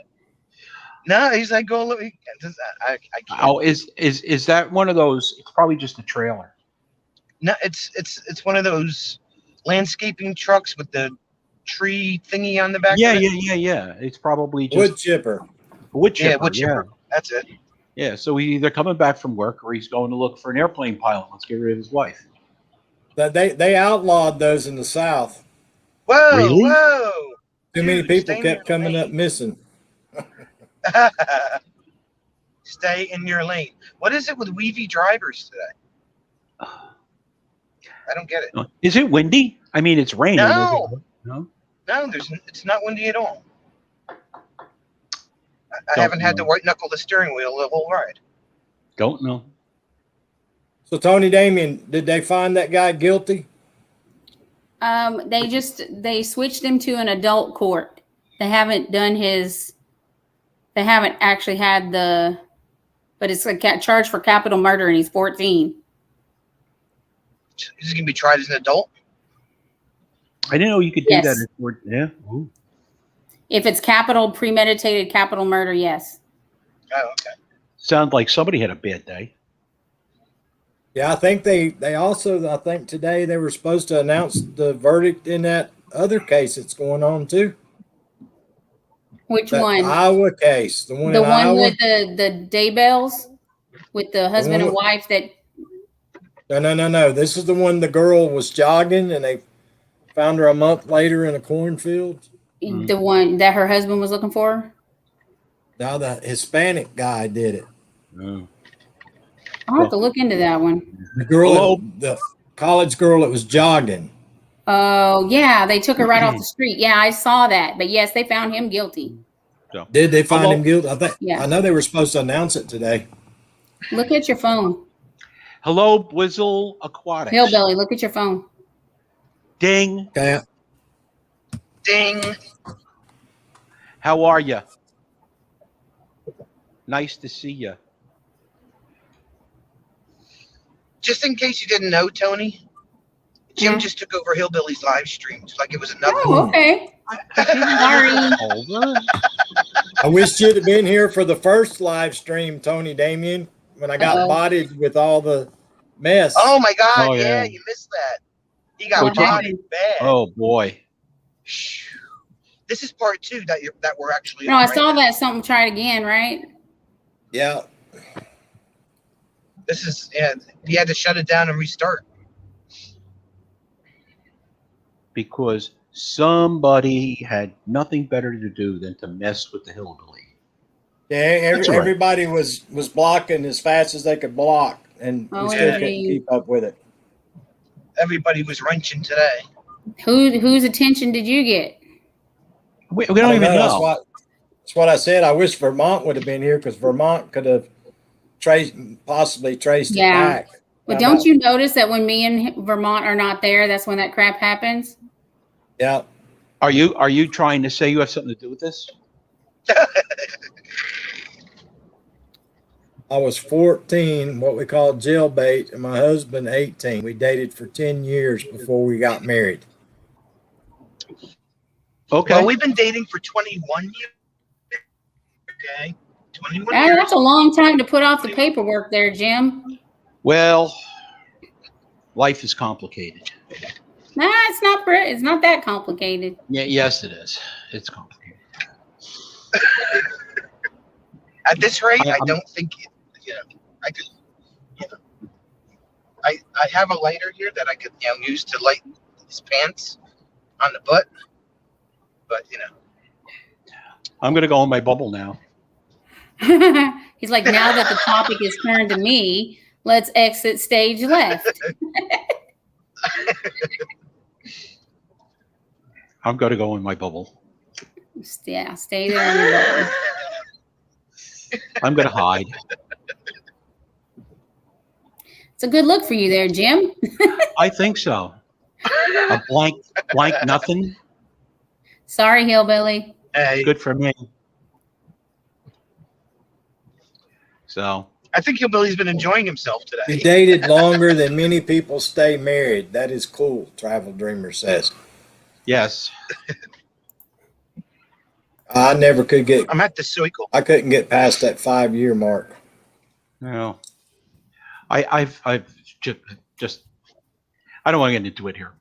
Speaker 2: No, he's like, go look. I can't.
Speaker 3: Oh, is that one of those? It's probably just a trailer.
Speaker 2: No, it's one of those landscaping trucks with the tree thingy on the back.
Speaker 3: Yeah,
Speaker 2: of it.
Speaker 3: yeah. It's probably just
Speaker 1: Wood chipper.
Speaker 3: a wood chipper.
Speaker 2: Yeah, wood chipper. That's it.
Speaker 3: Yeah. So he's either coming back from work or he's going to look for an airplane pilot. Let's get rid of his wife.
Speaker 1: They outlawed those in the South.
Speaker 2: Whoa,
Speaker 3: Really?
Speaker 2: whoa.
Speaker 1: Too many
Speaker 2: Dude,
Speaker 1: people
Speaker 2: stay
Speaker 1: kept
Speaker 2: in your
Speaker 1: coming up
Speaker 2: lane.
Speaker 1: missing.
Speaker 2: Stay in your lane. What is it with weavy drivers today? I don't get it.
Speaker 3: Is it windy? I mean, it's raining.
Speaker 2: No.
Speaker 3: Is it? No.
Speaker 2: No, it's not windy at all. I
Speaker 3: Don't
Speaker 2: haven't had to
Speaker 3: know.
Speaker 2: white knuckle the steering wheel the whole ride.
Speaker 3: Don't know.
Speaker 1: So Tony Damien, did they find that guy guilty?
Speaker 4: They switched him to an adult court. They haven't actually had but it's a charge for capital murder and he's 14.
Speaker 2: He's gonna be tried as an adult.
Speaker 3: I didn't know you could do
Speaker 4: Yes.
Speaker 3: that. Yeah. Ooh.
Speaker 4: If it's premeditated capital murder, yes.
Speaker 2: Oh, okay.
Speaker 3: Sounds like somebody had a bad day.
Speaker 1: Yeah, I think they also, I think today they were supposed to announce the verdict in that other case that's going on too.
Speaker 4: Which
Speaker 1: That
Speaker 4: one?
Speaker 1: Iowa case. The one
Speaker 4: The
Speaker 1: in
Speaker 4: one
Speaker 1: Iowa.
Speaker 4: with the Daybells? With the husband and
Speaker 1: with-
Speaker 4: wife that
Speaker 1: No. This is the one the girl was jogging and they found her a month later in a cornfield.
Speaker 4: the one that her husband was looking for?
Speaker 1: Now the Hispanic guy did it.
Speaker 3: Oh.
Speaker 4: I'll have to look into that one.
Speaker 1: The girl,
Speaker 3: Hello?
Speaker 1: the college girl that was jogging.
Speaker 4: Oh, yeah, they took her right off the street. Yeah, I saw that. But yes, they found him guilty.
Speaker 1: Did they find
Speaker 3: Hello?
Speaker 1: him guilty? I think.
Speaker 4: Yeah.
Speaker 1: I know they were supposed to announce it today.
Speaker 4: Look at your phone.
Speaker 3: Hello, Blizzle Aquatics.
Speaker 4: Hillbilly, look at your phone.
Speaker 3: Ding.
Speaker 1: Okay.
Speaker 2: Ding.
Speaker 3: How are you? Nice to see you.
Speaker 2: Just in case you didn't know, Tony, Jim
Speaker 4: Yeah.
Speaker 2: just took over Hillbilly's live streams like it was another.
Speaker 4: Oh, okay. Sorry.
Speaker 3: Over.
Speaker 1: I wish you'd have been here for the first live stream, Tony Damien, when I got
Speaker 4: Uh-oh.
Speaker 1: bodied with all the mess.
Speaker 2: Oh my God!
Speaker 3: Oh,
Speaker 2: yeah.
Speaker 3: yeah.
Speaker 2: you missed that. He got
Speaker 4: What
Speaker 2: bodied bad.
Speaker 3: Oh boy.
Speaker 2: Shh. This is part 2 that we're actually.
Speaker 4: No,
Speaker 2: on
Speaker 4: I
Speaker 2: right
Speaker 4: saw
Speaker 2: now.
Speaker 4: that something tried again, right?
Speaker 1: Yeah.
Speaker 2: This is he had to shut it down and restart.
Speaker 3: Because somebody had nothing better to do than to mess with the hillbilly.
Speaker 1: Yeah,
Speaker 3: That's all right.
Speaker 1: everybody was blocking as fast as they could block, and
Speaker 4: Oh,
Speaker 1: we still couldn't
Speaker 4: everybody-
Speaker 1: keep up with it.
Speaker 2: Everybody was wrenching today.
Speaker 4: Whose attention did you get?
Speaker 3: We don't even
Speaker 1: That's
Speaker 3: know.
Speaker 1: what I said. I wish Vermont would have been here because Vermont could have possibly traced
Speaker 4: Yeah.
Speaker 1: it back.
Speaker 4: But
Speaker 1: How
Speaker 4: don't
Speaker 1: about-
Speaker 4: you notice that when me and Vermont are not there, that's when that crap happens?
Speaker 1: Yeah.
Speaker 3: Are you trying to say you have something to do with this?
Speaker 1: I was 14, what we call jailbait, and my husband 18. We dated for 10 years before we got married.
Speaker 3: Okay.
Speaker 2: Well, we've been dating for 21 years. Okay, 21
Speaker 4: Ah,
Speaker 2: years.
Speaker 4: that's a long time to put off the paperwork there, Jim.
Speaker 3: Well, life is complicated.
Speaker 4: Nah, it's not that complicated.
Speaker 3: Yeah, yes, it is. It's complicated.
Speaker 2: At this rate, I
Speaker 3: I'm-
Speaker 2: don't think. I could. I have a lighter here that I could use to light his pants on the butt, but
Speaker 3: I'm gonna go in my bubble now.
Speaker 4: He's like, now that the topic is turned to me, let's exit stage left.
Speaker 3: I'm gonna go in my bubble.
Speaker 4: Yeah, stay there in your bubble.
Speaker 3: I'm gonna hide.
Speaker 4: It's a good look for you there, Jim.
Speaker 3: I think so. A blank nothing.
Speaker 4: Sorry, hillbilly.
Speaker 2: hey,
Speaker 3: Good for me. So
Speaker 2: I think Hillbilly's been enjoying himself
Speaker 1: You
Speaker 2: today.
Speaker 1: dated longer than many people stay married. That is cool, Travel Dreamer says.
Speaker 3: yes,
Speaker 1: I never could get,
Speaker 2: I'm at the circle.
Speaker 1: I couldn't get past that 5-year mark.
Speaker 3: no. I've just I don't want to get into it here.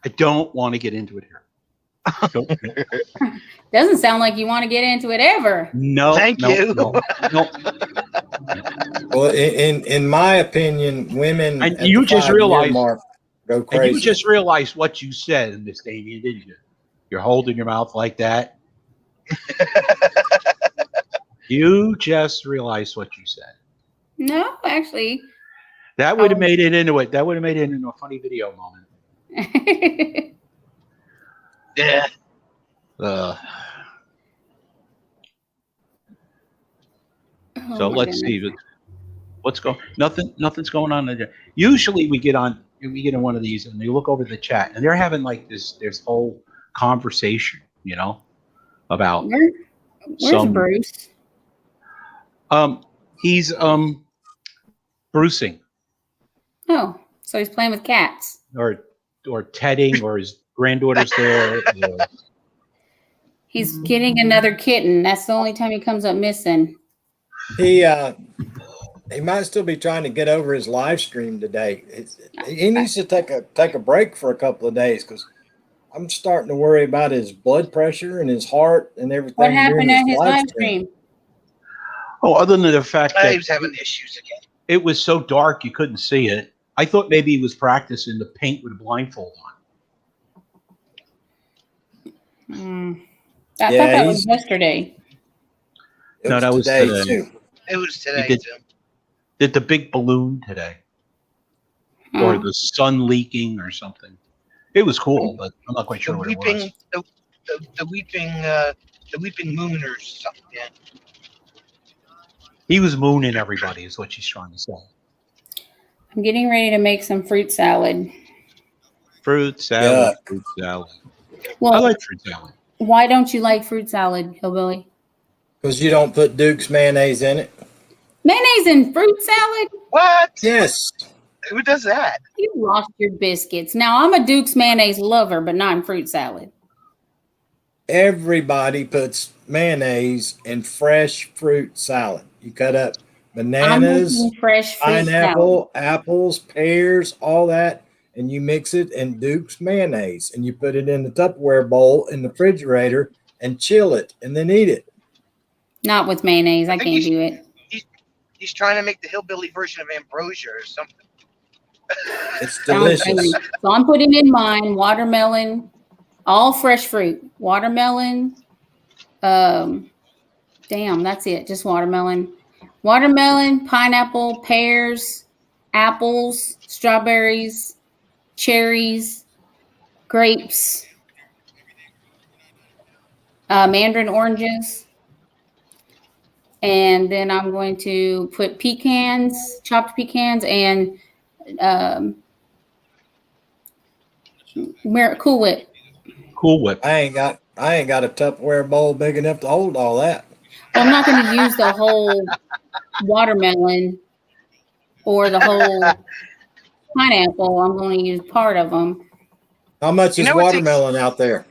Speaker 3: I don't want to get into it here.
Speaker 4: Doesn't sound like you want to get into it ever.
Speaker 3: No.
Speaker 2: Thank
Speaker 3: no,
Speaker 2: you.
Speaker 3: No.
Speaker 1: Well, in my opinion, women
Speaker 3: And
Speaker 1: at
Speaker 3: you
Speaker 1: the
Speaker 3: just
Speaker 1: 5-year
Speaker 3: realized-
Speaker 1: mark go
Speaker 3: And
Speaker 1: crazy.
Speaker 3: you just realized what you said, Miss Damien, didn't you? You're holding your mouth like that. You just realized what you said.
Speaker 4: No, actually.
Speaker 3: That would have made it into it. That would have made it into a funny video moment.
Speaker 2: Yeah.
Speaker 3: So
Speaker 4: Oh, my
Speaker 3: let's
Speaker 4: goodness.
Speaker 3: see. What's going? Nothing's going on there. Usually we get in one of these and you look over the chat and they're having like this whole conversation, about
Speaker 4: Where's Bruce?
Speaker 3: He's bruising
Speaker 4: Oh, so he's playing with cats.
Speaker 3: or tedding or his granddaughter's there.
Speaker 4: He's getting another kitten. That's the only time he comes up missing.
Speaker 1: He might still be trying to get over his live stream today. He needs to take a break for a couple of days because I'm starting to worry about his blood pressure and his heart and everything.
Speaker 4: What happened
Speaker 1: during
Speaker 4: at his live stream?
Speaker 3: Oh, other than the fact
Speaker 2: He
Speaker 3: that
Speaker 2: was having issues again.
Speaker 3: it was so dark you couldn't see it. I thought maybe he was practicing to paint with a blindfold on.
Speaker 4: I
Speaker 1: Yeah,
Speaker 4: thought that was yesterday.
Speaker 1: It
Speaker 3: No, that was
Speaker 1: today
Speaker 3: today.
Speaker 1: too.
Speaker 2: It was today
Speaker 3: did.
Speaker 2: too.
Speaker 3: Did the big balloon today, or
Speaker 4: Oh.
Speaker 3: the sun leaking, or something? It was cool, but I'm not quite
Speaker 2: The
Speaker 3: sure what it was.
Speaker 2: weeping, the weeping moon or something. Yeah.
Speaker 3: He was mooning everybody, is what she's trying to say.
Speaker 4: I'm getting ready to make some fruit salad.
Speaker 3: Fruit salad,
Speaker 1: Yeah.
Speaker 3: fruit salad. I
Speaker 4: Well,
Speaker 3: like fruit salad.
Speaker 4: why don't you like fruit salad, hillbilly?
Speaker 1: Because you don't put Duke's mayonnaise in it.
Speaker 4: Mayonnaise and fruit salad?
Speaker 2: What?
Speaker 1: Yes.
Speaker 2: Who does that?
Speaker 4: You lost your biscuits. Now, I'm a Duke's mayonnaise lover, but not in fruit salad.
Speaker 1: Everybody puts mayonnaise in fresh fruit salad. You cut up
Speaker 4: I'm
Speaker 1: bananas,
Speaker 4: making fresh fruit salad.
Speaker 1: pineapple, apples, pears, all that, and you mix it in Duke's mayonnaise and you put it in the Tupperware bowl in the refrigerator and chill it and then eat it.
Speaker 4: Not with mayonnaise. I
Speaker 2: think
Speaker 4: can't
Speaker 2: you
Speaker 4: do it.
Speaker 2: He's trying to make the hillbilly version of ambrosia or something.
Speaker 1: It's
Speaker 4: Sounds
Speaker 1: delicious.
Speaker 4: yummy. So I'm putting in mine watermelon, all fresh fruit. Watermelon. Damn, that's it. Just watermelon. Watermelon, pineapple, pears, apples, strawberries, cherries, grapes, mandarin oranges. And then I'm going to put pecans, chopped pecans, and Cool Whip.
Speaker 3: Cool Whip.
Speaker 1: I ain't got a Tupperware bowl big enough to hold all that.
Speaker 4: Well, I'm not going to use the whole watermelon or the whole pineapple. I'm going to use part of them.
Speaker 1: How much is
Speaker 2: know what takes-
Speaker 1: watermelon out there?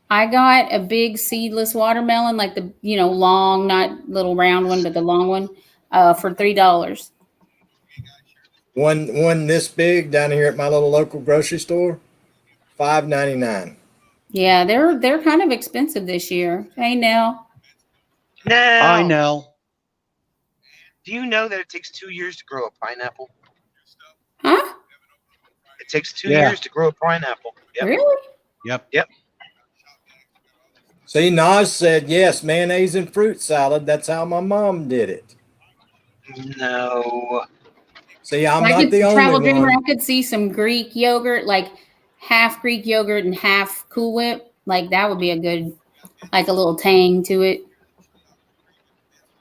Speaker 4: I got a big seedless watermelon, like the long, not little round one, but the long one, for $3.
Speaker 1: One this big down here at my little local grocery store, $5.99.
Speaker 4: Yeah, they're kind of expensive this year. Hey, Nell.
Speaker 2: No.
Speaker 3: I know.
Speaker 2: Do you know that it takes 2 years to grow a pineapple?
Speaker 4: Huh?
Speaker 2: It takes 2
Speaker 3: Yeah.
Speaker 2: years to grow a pineapple. Yep.
Speaker 4: Really?
Speaker 3: Yep.
Speaker 1: See, Naj said yes, mayonnaise and fruit salad. That's how my mom did it.
Speaker 2: No.
Speaker 1: See, I'm
Speaker 4: I
Speaker 1: not
Speaker 4: could
Speaker 1: the
Speaker 4: travel
Speaker 1: only
Speaker 4: dreamer.
Speaker 1: one.
Speaker 4: I could see some Greek yogurt, like half Greek yogurt and half Cool Whip. Like that would be a good, like a little tang to it.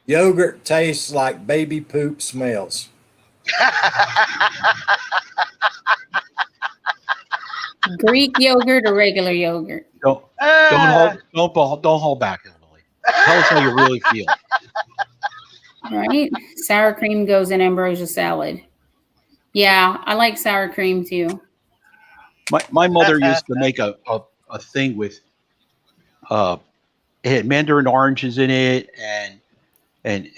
Speaker 1: Yogurt tastes like baby poop smells.
Speaker 4: Greek yogurt or regular yogurt.
Speaker 3: Don't hold back, Hillbilly. Tell us how you really feel.
Speaker 4: Right? Sour cream goes in ambrosia salad. Yeah, I like sour cream too.
Speaker 3: My mother used to make a thing with it had mandarin oranges in it and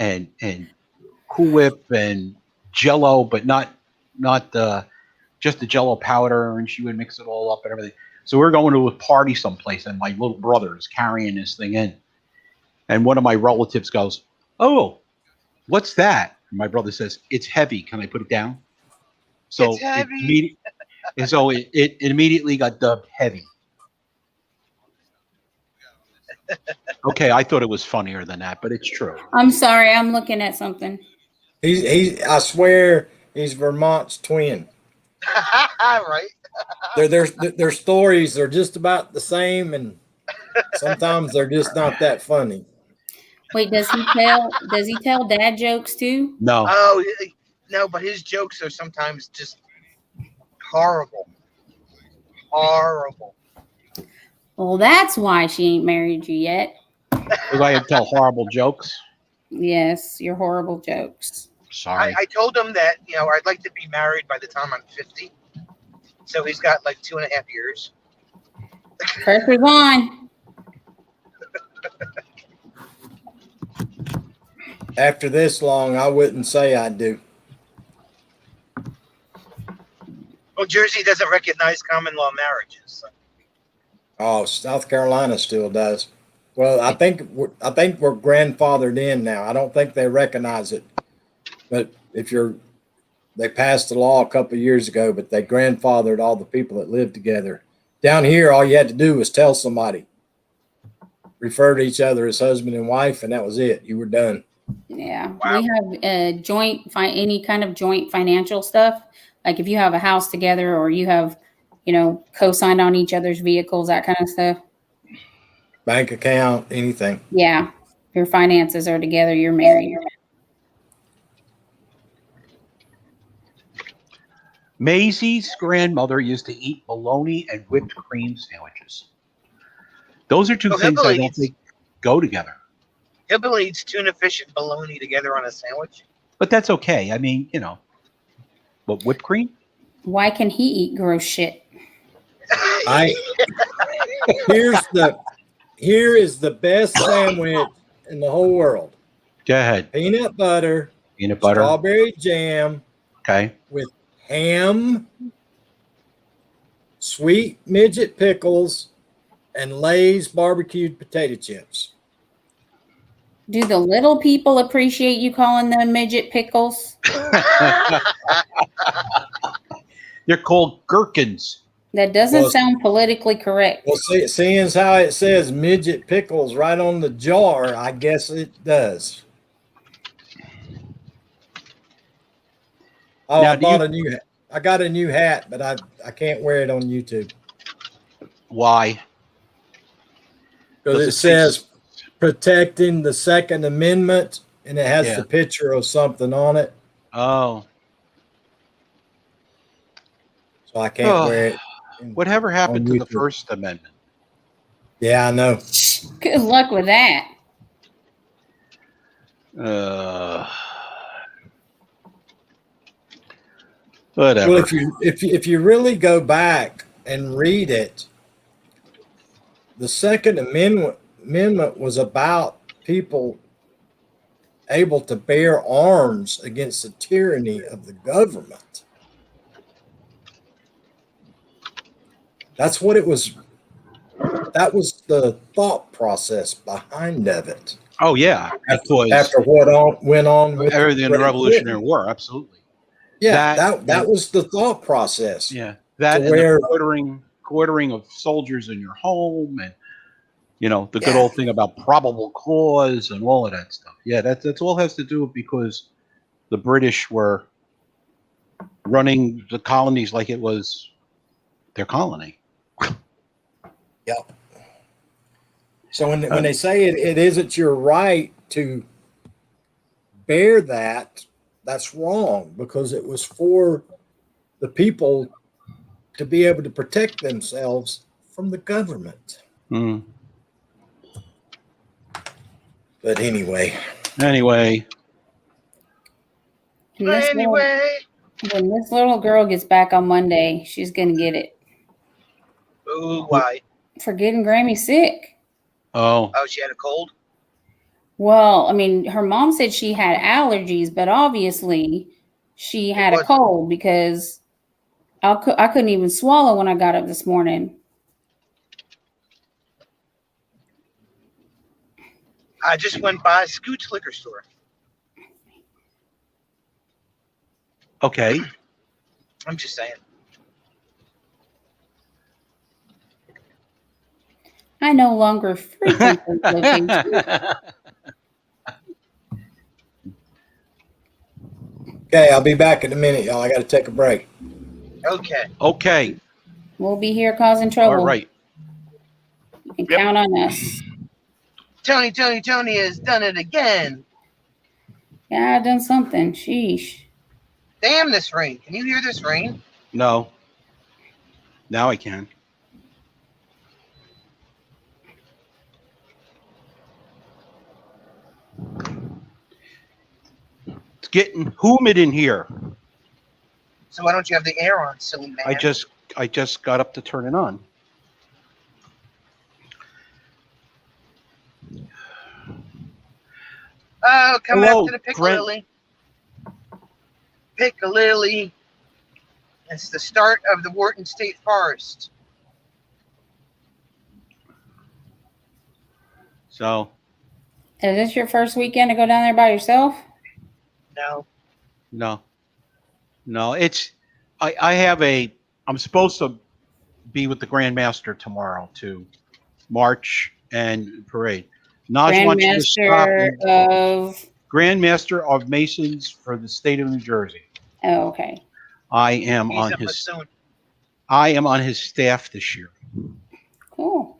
Speaker 3: Cool Whip and Jello, but not the just the Jello powder, and she would mix it all up and everything. So we're going to a party someplace, and my little brother is carrying this thing in, and one of my relatives goes, "Oh, what's that?" And my brother says, "It's heavy. Can I put it down?" So
Speaker 2: It's heavy.
Speaker 3: it immediately got dubbed heavy. Okay, I thought it was funnier than that, but it's true.
Speaker 4: I'm sorry, I'm looking at something.
Speaker 1: I swear he's Vermont's twin.
Speaker 2: Right.
Speaker 1: Their stories are just about the same, and sometimes they're just not that funny.
Speaker 4: Wait, does he tell dad jokes too?
Speaker 3: No,
Speaker 2: Oh, no, but his jokes are sometimes just horrible. Horrible.
Speaker 4: Well, that's why she ain't married you yet.
Speaker 3: because I had tell horrible jokes.
Speaker 4: Yes, your horrible jokes.
Speaker 3: Sorry.
Speaker 2: I told him that, I'd like to be married by the time I'm 50. So he's got like 2.5 years.
Speaker 4: Pressure's on.
Speaker 1: After this long, I wouldn't say I do.
Speaker 2: Well, Jersey doesn't recognize common law marriages. So.
Speaker 1: Oh, South Carolina still does. Well, I think we're grandfathered in now. I don't think they recognize it, but they passed the law a couple of years ago, but they grandfathered all the people that lived together. Down here, all you had to do was tell somebody, refer to each other as husband and wife, and that was it. You were done.
Speaker 4: Yeah,
Speaker 2: Wow.
Speaker 4: we have any kind of joint financial stuff. Like if you have a house together, or you have, co-signed on each other's vehicles, that kind of stuff.
Speaker 1: Bank account, anything.
Speaker 4: Yeah, your finances are together. You're married.
Speaker 3: Maisie's grandmother used to eat bologna and whipped cream sandwiches. Those are two
Speaker 2: Oh,
Speaker 3: things I
Speaker 2: Hillbilly
Speaker 3: don't
Speaker 2: eats-
Speaker 3: think go together.
Speaker 2: Hillbilly eats tuna fish and bologna together on a sandwich.
Speaker 3: But that's okay. I mean, but whipped cream?
Speaker 4: Why can he eat gross shit?
Speaker 1: Here is the best sandwich in the whole world.
Speaker 3: Go ahead.
Speaker 1: Peanut butter,
Speaker 3: Peanut butter.
Speaker 1: strawberry jam
Speaker 3: Okay.
Speaker 1: with ham, sweet midget pickles, and Lay's barbecued potato chips.
Speaker 4: Do the little people appreciate you calling them midget pickles?
Speaker 3: They're called gherkins.
Speaker 4: That doesn't
Speaker 1: Well,
Speaker 4: sound politically correct.
Speaker 1: Well, seeing as how it says midget pickles right on the jar, I guess it does. Oh,
Speaker 3: Now,
Speaker 1: I bought a new hat. I got a new hat, but I can't wear it on YouTube
Speaker 3: Why?
Speaker 1: because
Speaker 3: Does
Speaker 1: it
Speaker 3: it
Speaker 1: says protecting the Second Amendment, and it has
Speaker 3: Yeah.
Speaker 1: the picture of something on it,
Speaker 3: Oh.
Speaker 1: so I can't
Speaker 3: Oh.
Speaker 1: wear it.
Speaker 3: Whatever happened to the
Speaker 1: YouTube.
Speaker 3: First Amendment?
Speaker 1: Yeah, I know.
Speaker 4: Good luck with that.
Speaker 3: Whatever.
Speaker 1: Well, if you really go back and read it, the Second Amendment was about people able to bear arms against the tyranny of the government. That's what it was. That was the thought process behind of it.
Speaker 3: Oh yeah, because
Speaker 1: after went on with
Speaker 3: everything in the Revolutionary War, absolutely.
Speaker 1: Yeah,
Speaker 3: That-
Speaker 1: that was the thought process.
Speaker 3: Yeah, that
Speaker 1: To
Speaker 3: and
Speaker 1: where-
Speaker 3: the quartering of soldiers in your home, and the good
Speaker 1: Yeah.
Speaker 3: old thing about probable cause and all of that stuff. Yeah, that's all has to do with because the British were running the colonies like it was their colony.
Speaker 1: Yep. So when they say it isn't your right to bear that, that's wrong, because it was for the people to be able to protect themselves from the government.
Speaker 3: Mm.
Speaker 1: But anyway,
Speaker 3: Anyway,
Speaker 4: And this
Speaker 2: Anyway.
Speaker 4: when this little girl gets back on Monday, she's gonna get it
Speaker 2: Ooh, why?
Speaker 4: for getting Grammy sick.
Speaker 3: oh,
Speaker 2: Oh, she had a cold?
Speaker 4: Well, I mean, her mom said she had allergies, but obviously she had a
Speaker 2: was-
Speaker 4: cold because I couldn't even swallow when I got up this morning.
Speaker 2: I just went by Scoot's liquor store.
Speaker 3: okay.
Speaker 2: I'm just saying.
Speaker 4: I no longer frequent those locations.
Speaker 1: okay, I'll be back in a minute, y'all. I got to take a break.
Speaker 2: Okay.
Speaker 3: Okay.
Speaker 4: We'll be here causing trouble.
Speaker 3: All right.
Speaker 4: You can count on us.
Speaker 2: Tony has done it again.
Speaker 4: Yeah, I done something. Sheesh.
Speaker 2: Damn this rain. Can you hear this rain?
Speaker 3: No. Now I can. It's getting humid in here.
Speaker 2: So why don't you have the air on, silly man?
Speaker 3: I just got up to turn it on.
Speaker 2: Oh, coming
Speaker 3: Hello,
Speaker 2: up to the Piccalilli. Piccalilli. It's the start of the Wharton State Forest.
Speaker 3: So
Speaker 4: Is this your first weekend to go down there by yourself?
Speaker 2: No.
Speaker 3: no, it's I'm supposed to be with the Grand Master tomorrow to march and parade. Naj wants you to stop.
Speaker 4: Grandmaster of.
Speaker 3: Grand Master of Masons for the state of New Jersey.
Speaker 4: Oh, okay.
Speaker 3: I am
Speaker 2: He's
Speaker 3: on
Speaker 2: a
Speaker 3: his
Speaker 2: Mason.
Speaker 3: staff this year.
Speaker 4: Cool.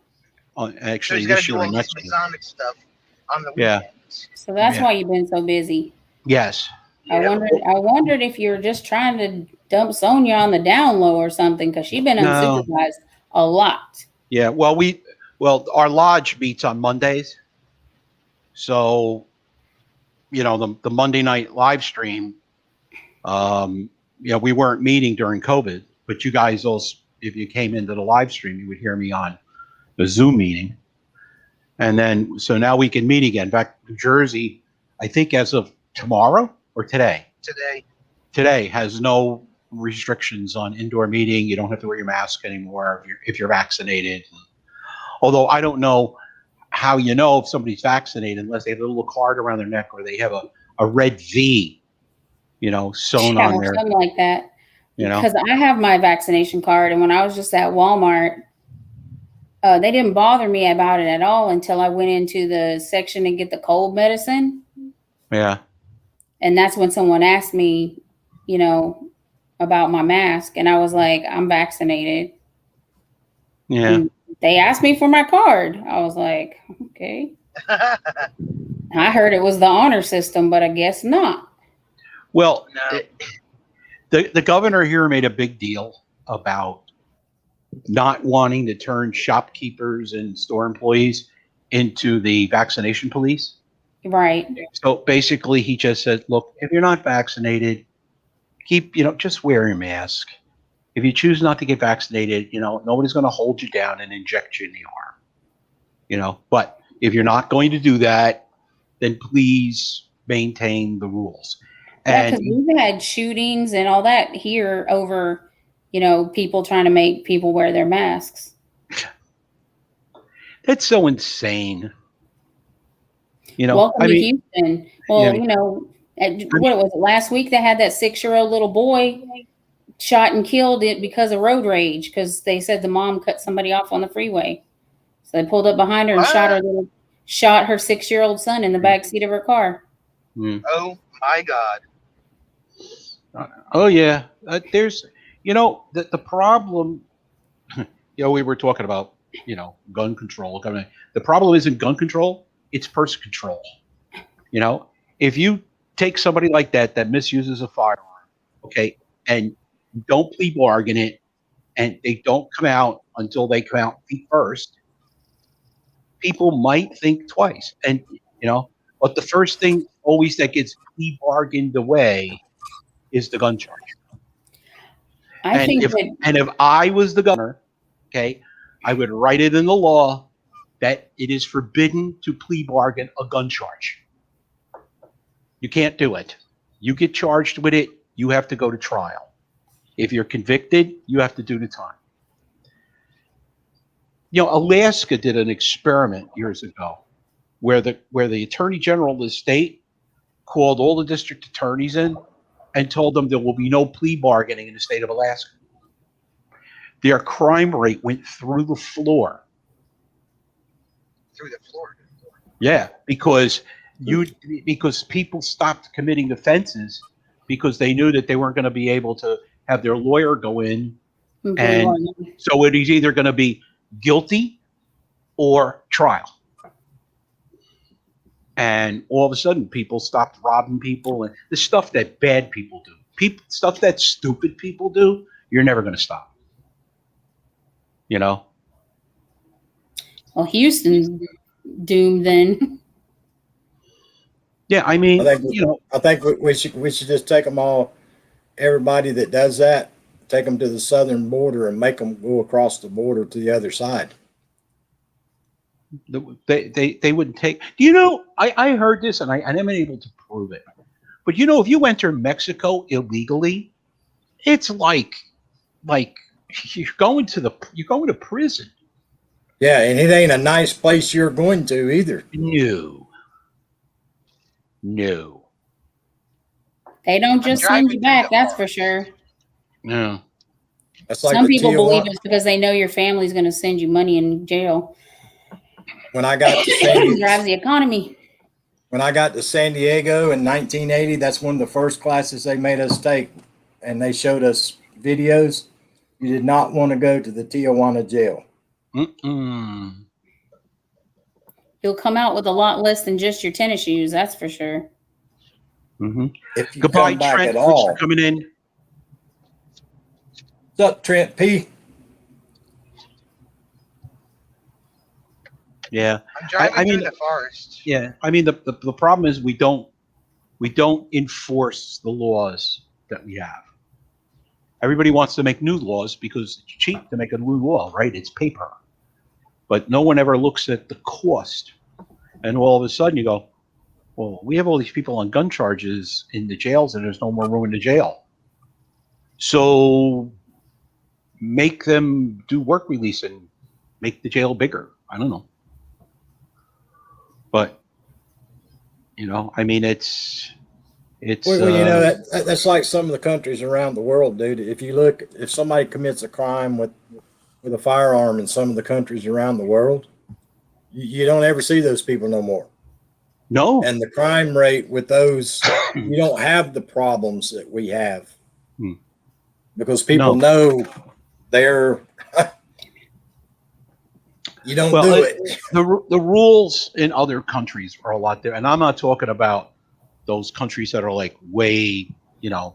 Speaker 2: So
Speaker 3: Actually,
Speaker 2: he's got to
Speaker 3: this
Speaker 2: do
Speaker 3: year
Speaker 2: all
Speaker 3: and
Speaker 2: this
Speaker 3: next year.
Speaker 2: Masonic stuff on the
Speaker 3: Yeah.
Speaker 2: weekends.
Speaker 4: So that's
Speaker 3: Yeah.
Speaker 4: why you've been so busy.
Speaker 3: Yes.
Speaker 4: I wondered if you're just trying to dump Sonia on the down low or something, because she's been
Speaker 3: No.
Speaker 4: unsupervised a lot.
Speaker 3: Yeah. Well, our lodge meets on Mondays. So, the Monday night live stream, we weren't meeting during COVID, but you guys also, if you came into the live stream, you would hear me on the Zoom meeting. And then, so now we can meet again. In fact, New Jersey, I think as of tomorrow or today has no restrictions on indoor meeting. You don't have to wear your mask anymore if you're vaccinated. Although I don't know how if somebody's vaccinated unless they have a little card around their neck or they have a red V, sewn on
Speaker 4: Or
Speaker 3: there.
Speaker 4: something like that.
Speaker 3: You know,
Speaker 4: Because I have my vaccination card, and when I was just at Walmart, they didn't bother me about it at all until I went into the section to get the cold medicine.
Speaker 3: yeah,
Speaker 4: And that's when someone asked me, about my mask. And I was like, I'm vaccinated.
Speaker 3: yeah.
Speaker 4: And they asked me for my card. I was like, okay. I heard it was the honor system, but I guess not.
Speaker 3: Well,
Speaker 2: No.
Speaker 3: the governor here made a big deal about not wanting to turn shopkeepers and store employees into the vaccination police.
Speaker 4: Right.
Speaker 3: So basically, he just said, look, if you're not vaccinated, just wear your mask. If you choose not to get vaccinated, nobody's going to hold you down and inject you in the arm. But if you're not going to do that, then please maintain the rules.
Speaker 4: Yeah,
Speaker 3: And
Speaker 4: because we've had shootings and all that here over, people trying to make people wear their masks.
Speaker 3: that's so insane. You know,
Speaker 4: Welcome
Speaker 3: I
Speaker 4: to
Speaker 3: mean,
Speaker 4: Houston. Well,
Speaker 3: yeah.
Speaker 4: you know, what was it last week? They had that 6-year-old little boy shot and killed it because of road rage because they said the mom cut somebody off on the freeway. So they pulled up behind her and
Speaker 2: What?
Speaker 4: shot her 6-year-old son in the back seat of her car.
Speaker 3: mm.
Speaker 2: Oh my God.
Speaker 3: Oh yeah, there's, you know, the problem. You know, we were talking about, you know, gun control. The problem isn't gun control; it's person control. You know, if you take somebody like that misuses a firearm, okay, and you don't plea bargain it, and they don't come out until they come out feet first, people might think twice. And you know, but the first thing always that gets plea bargained away is the gun charge.
Speaker 4: I
Speaker 3: And
Speaker 4: think
Speaker 3: if
Speaker 4: that
Speaker 3: and if I was the governor, okay, I would write it in the law that it is forbidden to plea bargain a gun charge. You can't do it. You get charged with it, you have to go to trial. If you're convicted, you have to do the time. You know, Alaska did an experiment years ago where the attorney general of the state called all the district attorneys in and told them there will be no plea bargaining in the state of Alaska. Their crime rate went through the floor.
Speaker 2: Through the floor.
Speaker 3: Yeah, because people stopped committing offenses because they knew that they weren't going to be able to have their lawyer go in, and so it is either going to be guilty or trial. And all of a sudden, people stopped robbing people, and the stuff that bad people do, stuff that stupid people do, you're never going to stop. You know.
Speaker 4: well, Houston doomed then.
Speaker 3: Yeah, I mean,
Speaker 1: I think we should just take them all. Everybody that does that, take them to the southern border and make them go across the border to the other side.
Speaker 3: They wouldn't take. Do you know? I heard this, and I'm unable to prove it. But you know, if you enter Mexico illegally, it's like you're going to prison.
Speaker 1: Yeah, and it ain't a nice place you're going to either.
Speaker 3: No.
Speaker 4: They don't just send you back, that's for sure.
Speaker 3: No.
Speaker 1: That's like
Speaker 4: Some people
Speaker 1: Tijuana.
Speaker 4: believe it's because they know your family's going to send you money in jail.
Speaker 1: When I got to
Speaker 4: drives the economy.
Speaker 1: When I got to San Diego in 1980, that's one of the first classes they made us take, and they showed us videos. You did not want to go to the Tijuana jail.
Speaker 3: Mm-mm.
Speaker 4: You'll come out with a lot less than just your tennis shoes, that's for sure.
Speaker 3: Mm-hmm.
Speaker 1: If you
Speaker 3: Goodbye,
Speaker 1: come back
Speaker 3: Trent.
Speaker 1: at
Speaker 3: Thanks
Speaker 1: all.
Speaker 3: for coming in.
Speaker 1: What's up, Trent P?
Speaker 3: Yeah.
Speaker 2: I'm driving through the forest.
Speaker 3: Yeah. I mean, the problem is we don't enforce the laws that we have. Everybody wants to make new laws because it's cheap to make a new law, right? It's paper. But no one ever looks at the cost. And all of a sudden you go, well, we have all these people on gun charges in the jails and there's no more room in the jail. So make them do work release and make the jail bigger. I don't know. But, you know, I mean, it's
Speaker 1: Well, you know, that's like some of the countries around the world, dude. If somebody commits a crime with a firearm in some of the countries around the world, you don't ever see those people no more.
Speaker 3: No.
Speaker 1: And the crime rate with those, you don't have the problems that we have because people know they're, you don't do it.
Speaker 3: The rules in other countries are a lot different. And I'm not talking about those countries that are like way, you know,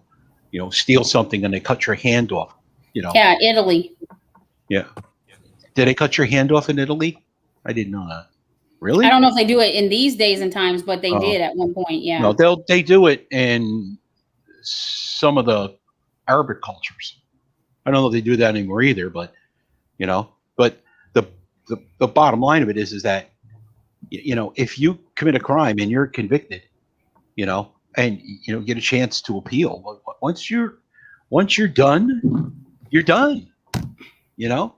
Speaker 3: steal something and they cut your hand off, you know.
Speaker 4: Yeah, Italy.
Speaker 3: Yeah. Did they cut your hand off in Italy? I didn't know that. Really?
Speaker 4: I don't know if they do it in these days and times, but they did at one point. Yeah.
Speaker 3: No, they do it in some of the Arabic cultures. I don't know if they do that anymore either, but you know, but the bottom line of it is that, you know, if you commit a crime and you're convicted, you know, and you know, get a chance to appeal, once you're done, you're done, you know,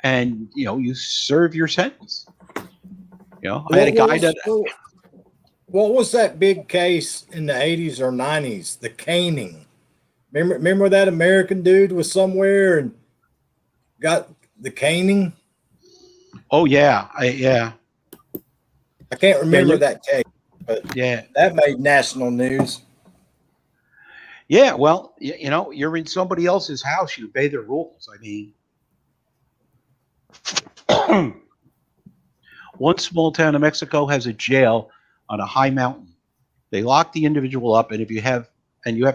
Speaker 3: and you know, you serve your sentence. You know, I had a guy that
Speaker 1: What was that big case in the 80s or 90s? The caning. Remember that American dude was somewhere and got the caning?
Speaker 3: Oh yeah, yeah,
Speaker 1: I can't remember
Speaker 3: you-
Speaker 1: that case, but
Speaker 3: yeah,
Speaker 1: that made national news.
Speaker 3: yeah. Well, you know, you're in somebody else's house. You obey their rules. I mean, one small town in Mexico has a jail on a high mountain. They lock the individual up, and you have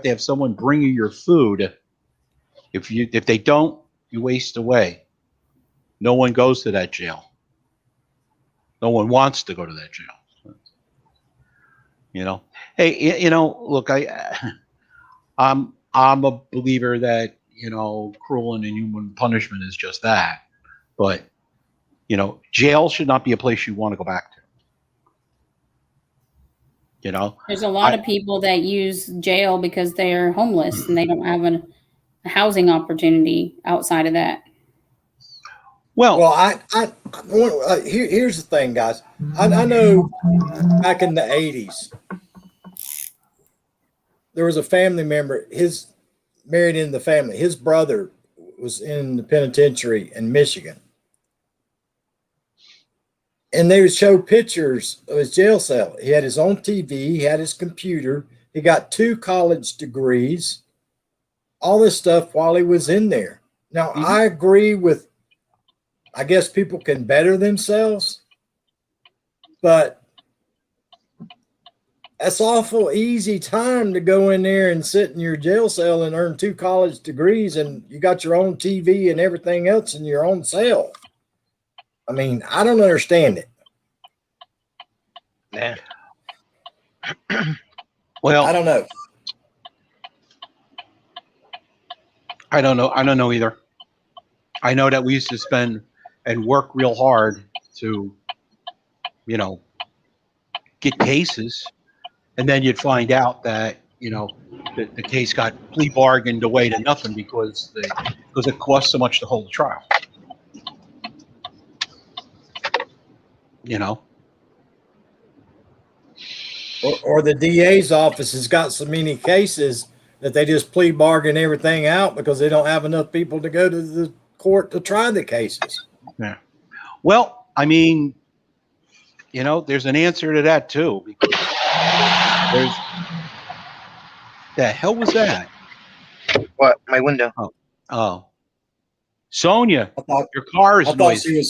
Speaker 3: to have someone bring you your food. If they don't, you waste away. No one goes to that jail. No one wants to go to that jail. You know, hey, you know, look, I'm a believer that, you know, cruel and inhuman punishment is just that. But, you know, jail should not be a place you want to go back to. You know,
Speaker 4: There's a lot of people that use jail because they're homeless and they don't have a housing opportunity outside of that.
Speaker 1: Well, here's the thing, guys. I know back in the 80s, there was a family member, his married into the family. His brother was in the penitentiary in Michigan. And they would show pictures of his jail cell. He had his own TV, he had his computer, he got 2 college degrees, all this stuff while he was in there. Now, I agree with, I guess people can better themselves, but that's awful easy time to go in there and sit in your jail cell and earn 2 college degrees, and you got your own TV and everything else in your own cell. I mean, I don't understand it.
Speaker 2: Yeah.
Speaker 3: well,
Speaker 1: I don't know.
Speaker 3: I don't know. I don't know either. I know that we used to spend and work real hard to, you know, get cases, and then you'd find out that, you know, the case got plea bargained away to nothing because it cost so much to hold the trial. You know,
Speaker 1: Or the DA's office has got so many cases that they just plea bargain everything out because they don't have enough people to go to the court to try the cases.
Speaker 3: yeah. Well, I mean, you know, there's an answer to that too, because there's the hell was that?
Speaker 2: What? My window.
Speaker 3: Oh, Sonia,
Speaker 1: I thought,
Speaker 3: your car is
Speaker 1: I thought
Speaker 3: noisy.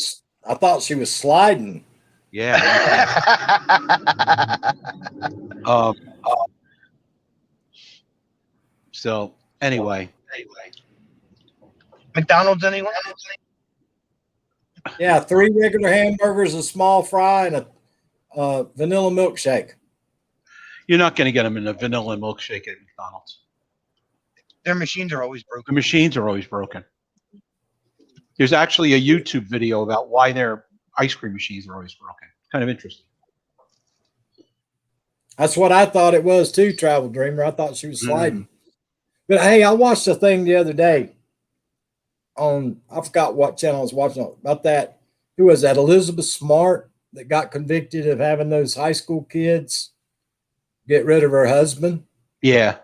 Speaker 1: I thought she was sliding.
Speaker 3: Yeah. So anyway,
Speaker 2: McDonald's, anyone?
Speaker 1: Yeah, 3 regular hamburgers, a small fry, and a vanilla milkshake.
Speaker 3: you're not going to get them in a vanilla milkshake at McDonald's.
Speaker 2: Their machines are always
Speaker 3: The
Speaker 2: broken.
Speaker 3: machines are always broken. There's actually a YouTube video about why their ice cream machines are always broken. Kind of interesting.
Speaker 1: That's what I thought it was too, Travel Dreamer. I thought she was sliding. But hey, I watched a thing the other day on, I forgot what channel I was watching about that. Who was that? Elizabeth Smart that got convicted of having those high school kids get rid of her husband.
Speaker 3: Yeah.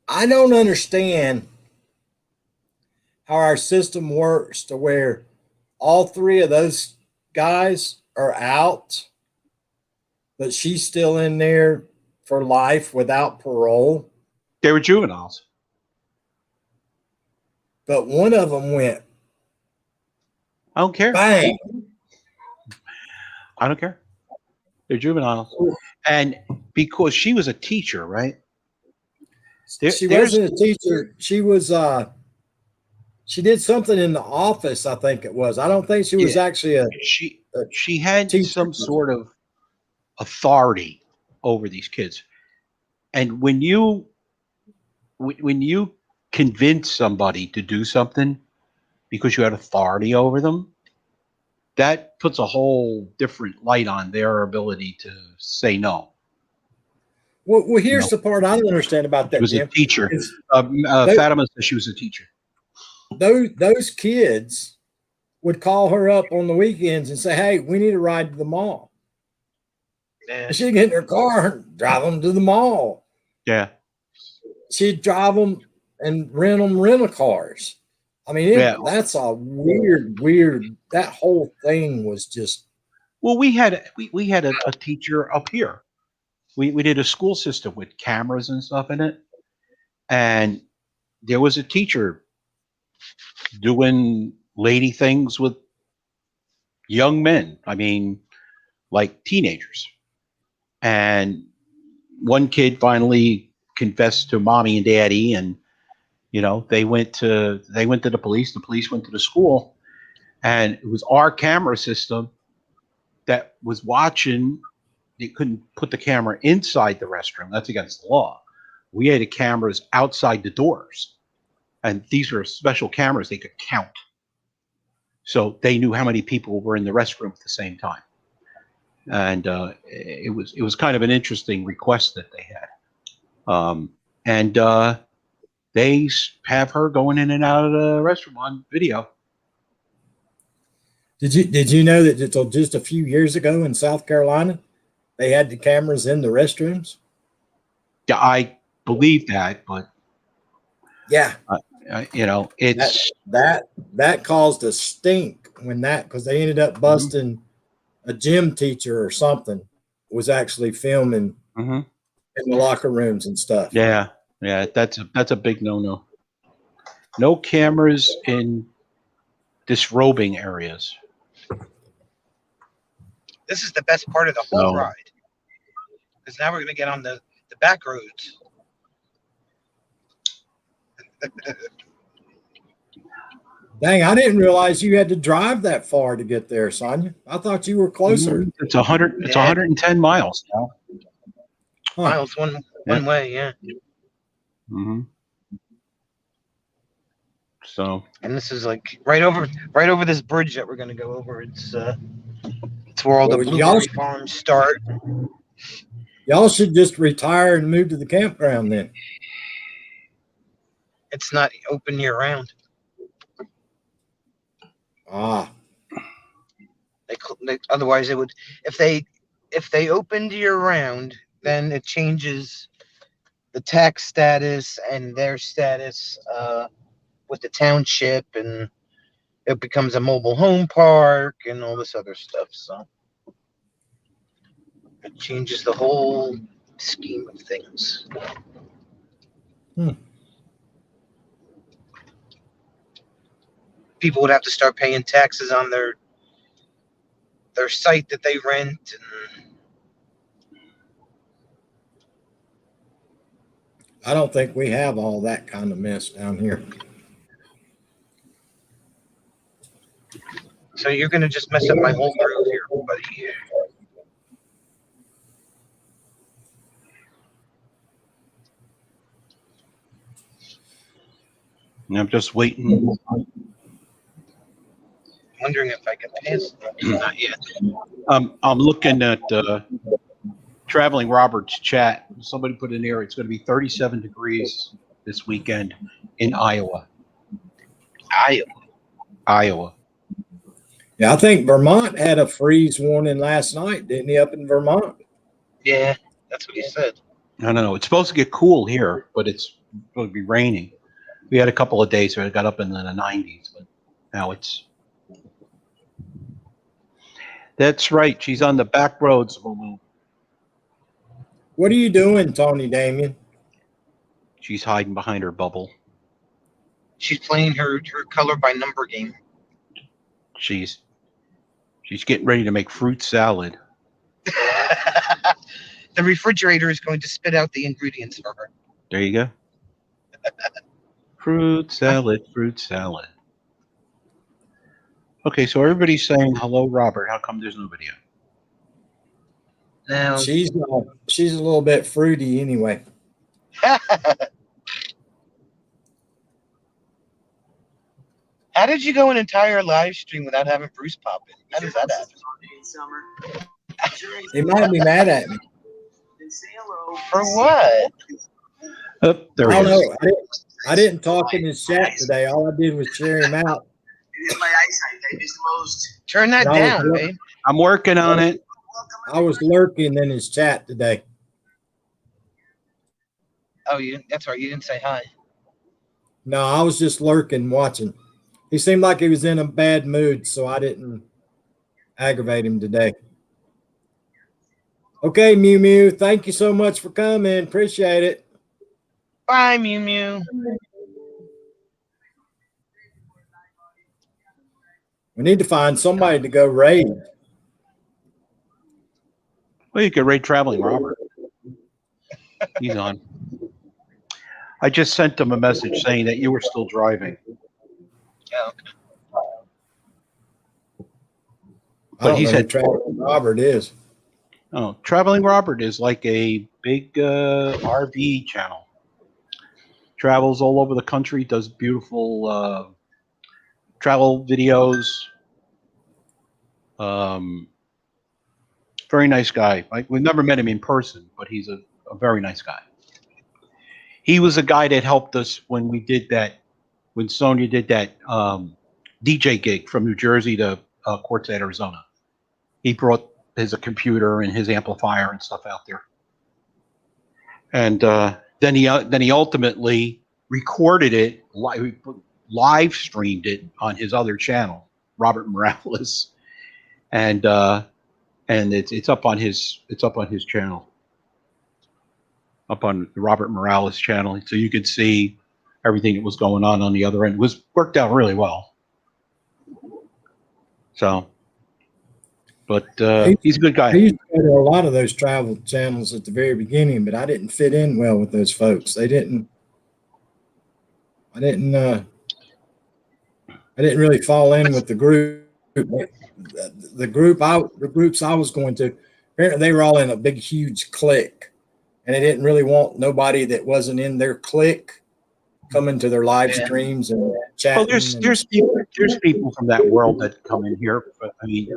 Speaker 1: I don't understand how our system works to where all 3 of those guys are out, but she's still in there for life without parole.
Speaker 3: They were juveniles.
Speaker 1: But one of them went
Speaker 3: I don't care.
Speaker 1: bang.
Speaker 3: I don't care. They're juveniles. And because she was a teacher, right?
Speaker 1: She wasn't a teacher. She was she did something in the office, I think it was. I don't think she was actually a
Speaker 3: She had
Speaker 1: teacher.
Speaker 3: some sort of authority over these kids. And when you convince somebody to do something because you had authority over them, that puts a whole different light on their ability to say no.
Speaker 1: Well, here's the part I don't understand about
Speaker 3: She
Speaker 1: that,
Speaker 3: was a
Speaker 1: Jim.
Speaker 3: teacher.
Speaker 1: is
Speaker 3: Fatima said she was a teacher.
Speaker 1: those kids would call her up on the weekends and say, "Hey, we need a ride to the mall."
Speaker 2: Yeah.
Speaker 1: She'd get in her car and drive them to the mall.
Speaker 3: Yeah.
Speaker 1: She'd drive them and rent them rental cars. I mean,
Speaker 3: Yeah.
Speaker 1: that's a weird. That whole thing was just.
Speaker 3: Well, we had a teacher up here. We did a school system with cameras and stuff in it, and there was a teacher doing lady things with young men. I mean, like teenagers. And one kid finally confessed to mommy and daddy, and they went to the police. The police went to the school, and it was our camera system that was watching. You couldn't put the camera inside the restroom. That's against the law. We had the cameras outside the doors, and these are special cameras. They could count, so they knew how many people were in the restroom at the same time. And it was kind of an interesting request that they had. And they have her going in and out of the restroom on video.
Speaker 1: Did you know that until just a few years ago in South Carolina, they had the cameras in the restrooms?
Speaker 3: Yeah, I believe that, but
Speaker 1: Yeah,
Speaker 3: it's
Speaker 1: that caused a stink because they ended up busting a gym teacher or something was actually filming in the locker rooms and stuff.
Speaker 3: yeah. That's a big no. No cameras in disrobing areas.
Speaker 2: This is the best part of the whole
Speaker 3: No.
Speaker 2: ride. Because now we're going to get on the back roads.
Speaker 1: Dang, I didn't realize you had to drive that far to get there, Sonia. I thought you were closer.
Speaker 3: It's 100. It's
Speaker 2: Yeah.
Speaker 3: 110 miles now.
Speaker 1: Huh.
Speaker 2: Miles one way, yeah.
Speaker 3: Mm-hmm. So
Speaker 2: And this is like right over this bridge that we're going to go over. It's where all the
Speaker 1: Well, y'all-
Speaker 2: blueberry farms start.
Speaker 1: Y'all should just retire and move to the campground then.
Speaker 2: It's not open year round.
Speaker 1: Ah,
Speaker 2: Otherwise it would, if they opened year round, then it changes the tax status and their status with the township, and it becomes a mobile home park and all this other stuff. So it changes the whole scheme of things. People would have to start paying taxes on their site that they rent, and
Speaker 1: I don't think we have all that kind of mess down here.
Speaker 2: so you're gonna just mess up my whole groove here, buddy.
Speaker 3: and I'm just waiting.
Speaker 2: Wondering if I can pass. Not yet.
Speaker 3: I'm looking at Traveling Robert's chat. Somebody put in there. It's going to be 37 degrees this weekend in Iowa. Iowa.
Speaker 1: Yeah, I think Vermont had a freeze warning last night, didn't he, up in Vermont?
Speaker 2: Yeah, that's what he said.
Speaker 3: I don't know. It's supposed to get cool here, but it's going to be raining. We had a couple of days where it got up in the 90s, but now it's. That's right. She's on the back roads.
Speaker 1: What are you doing, Tony Damien?
Speaker 3: She's hiding behind her bubble.
Speaker 2: She's playing her color by number game.
Speaker 3: She's getting ready to make fruit salad.
Speaker 2: The refrigerator is going to spit out the ingredients for her.
Speaker 3: There you go. Fruit salad, fruit salad. Okay, so everybody's saying hello, Robert. How come there's no video?
Speaker 2: Now,
Speaker 1: She's a little bit fruity anyway.
Speaker 2: how did you go an entire live stream without having Bruce pop in? How does that happen?
Speaker 1: They might be mad at me.
Speaker 2: For what?
Speaker 3: Oh, there
Speaker 1: I
Speaker 3: he
Speaker 1: don't
Speaker 3: is.
Speaker 1: know. I didn't talk in his chat today. All I did was share him out.
Speaker 2: Turn that
Speaker 1: No,
Speaker 2: down,
Speaker 1: look.
Speaker 2: babe.
Speaker 3: I'm working on it.
Speaker 1: I was lurking in his chat today.
Speaker 2: Oh, that's right. You didn't say hi.
Speaker 1: No, I was just lurking, watching. He seemed like he was in a bad mood, so I didn't aggravate him today. Okay, Mew Mew, thank you so much for coming. Appreciate it.
Speaker 2: Bye, Mew Mew.
Speaker 1: We need to find somebody to go raid.
Speaker 3: Well, you could raid Traveling Robert. He's on. I just sent him a message saying that you were still driving.
Speaker 2: Yeah, okay.
Speaker 1: I don't
Speaker 3: he
Speaker 1: know
Speaker 3: said-
Speaker 1: who Traveling Robert is.
Speaker 3: Oh, Traveling Robert is like a big RV channel. Travels all over the country, does beautiful travel videos. Very nice guy. Like, we've never met him in person, but he's a very nice guy. He was a guy that helped us when we did that, when Sonia did that DJ gig from New Jersey to Quartzsite, Arizona. He brought his computer and his amplifier and stuff out there. And then he ultimately recorded it, live streamed it on his other channel, Robert Morales, and it's up on his channel, up on the Robert Morales channel, so you could see everything that was going on the other end. It was worked out really well. So, but he's a good
Speaker 1: I
Speaker 3: guy.
Speaker 1: used to go to a lot of those travel channels at the very beginning, but I didn't fit in well with those folks. I didn't really fall in with the group. The groups I was going to, apparently they were all in a big, huge clique, and they didn't really want nobody that wasn't in their clique coming to their live streams and chatting.
Speaker 3: Well, there's people from that world that come in here. But, I mean,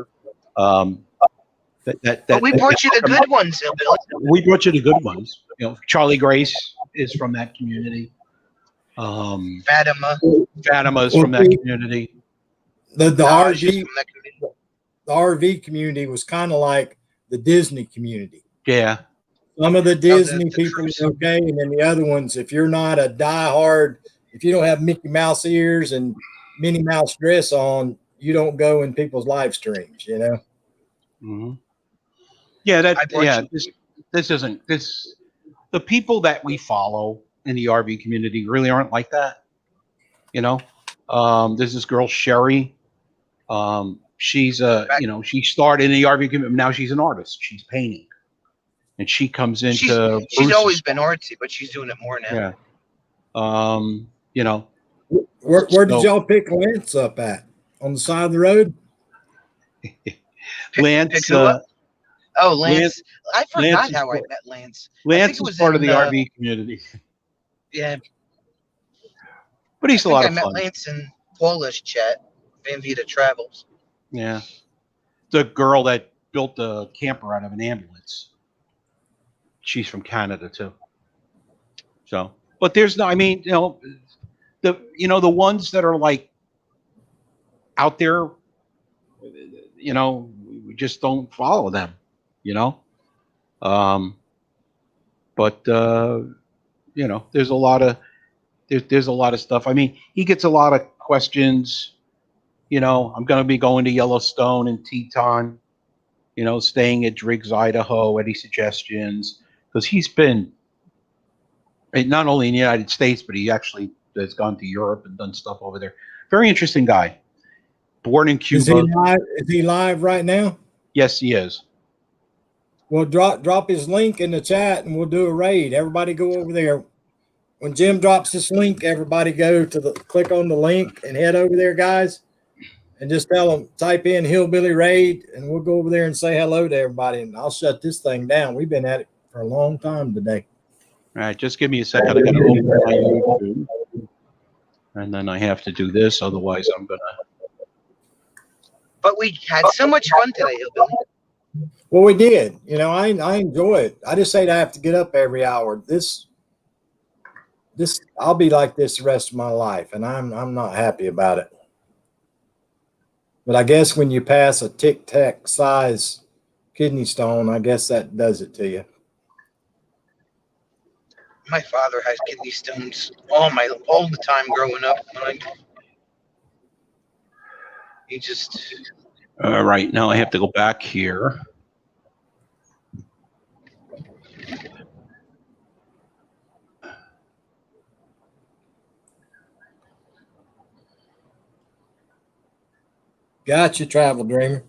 Speaker 2: But we brought you the good ones, Bill.
Speaker 3: We brought you the good ones. You know, Charlie Grace is from that community.
Speaker 2: Fatima.
Speaker 3: Fatima is from that community.
Speaker 1: The
Speaker 2: She's
Speaker 1: RV
Speaker 2: from that community.
Speaker 1: the RV community was kind of like the Disney community.
Speaker 3: Yeah.
Speaker 1: Some of the Disney
Speaker 2: the
Speaker 1: people
Speaker 2: cruise.
Speaker 1: are okay, and then the other ones, if you're not a diehard, if you don't have Mickey Mouse ears and Minnie Mouse dress on, you don't go in people's live streams, you know?
Speaker 3: Mm-hmm. Yeah,
Speaker 2: I brought
Speaker 3: this isn't this. The people that we follow in the RV community really aren't like that. You know, there's this girl Sherry. She's she started in the RV community. Now she's an artist. She's painting, and she comes into.
Speaker 2: She's
Speaker 3: Bruce's-
Speaker 2: always been artsy, but she's doing it more now.
Speaker 3: Yeah. You know,
Speaker 1: Where did
Speaker 3: So-
Speaker 1: y'all pick Lance up at? On the side of the road?
Speaker 3: Lance.
Speaker 2: pick who up? Oh, Lance.
Speaker 3: Lance-
Speaker 2: I forgot
Speaker 3: Lance is
Speaker 2: how I
Speaker 3: part-
Speaker 2: met Lance.
Speaker 3: Lance
Speaker 2: it was
Speaker 3: is part of
Speaker 2: in,
Speaker 3: the RV community,
Speaker 2: Yeah,
Speaker 3: but he's
Speaker 2: I
Speaker 3: a lot
Speaker 2: think I
Speaker 3: of
Speaker 2: met
Speaker 3: fun.
Speaker 2: Lance in Paula's chat, Van Vita Travels.
Speaker 3: Yeah. The girl that built the camper out of an ambulance. She's from Canada too. So, but there's no, I mean, the ones that are like out there, we just don't follow them, but there's a lot of, there's a lot of stuff. I mean, he gets a lot of questions. I'm going to be going to Yellowstone and Teton, staying at Driggs, Idaho. Any suggestions? Because he's been not only in the United States, but he actually has gone to Europe and done stuff over there. Very interesting guy. Born in Cuba.
Speaker 1: Is he live right now?
Speaker 3: Yes, he is.
Speaker 1: Well, drop his link in the chat and we'll do a raid. Everybody go over there. When Jim drops this link, everybody click on the link and head over there, guys. And just tell them, type in Hillbilly Raid, and we'll go over there and say hello to everybody. And I'll shut this thing down. We've been at it for a long time today.
Speaker 3: All right, just give me a second. I got to open my YouTube. And then I have to do this. Otherwise, I'm going to.
Speaker 2: But we had so much fun today, Hillbilly.
Speaker 1: Well, we did. I enjoy it. I just hate I have to get up every hour. This I'll be like this the rest of my life, and I'm not happy about it. But I guess when you pass a Tic Tac size kidney stone. I guess that does it to you.
Speaker 2: My father had kidney stones all the time growing up. He just
Speaker 3: All right, now I have to go back here.
Speaker 1: Gotcha, travel dreamer.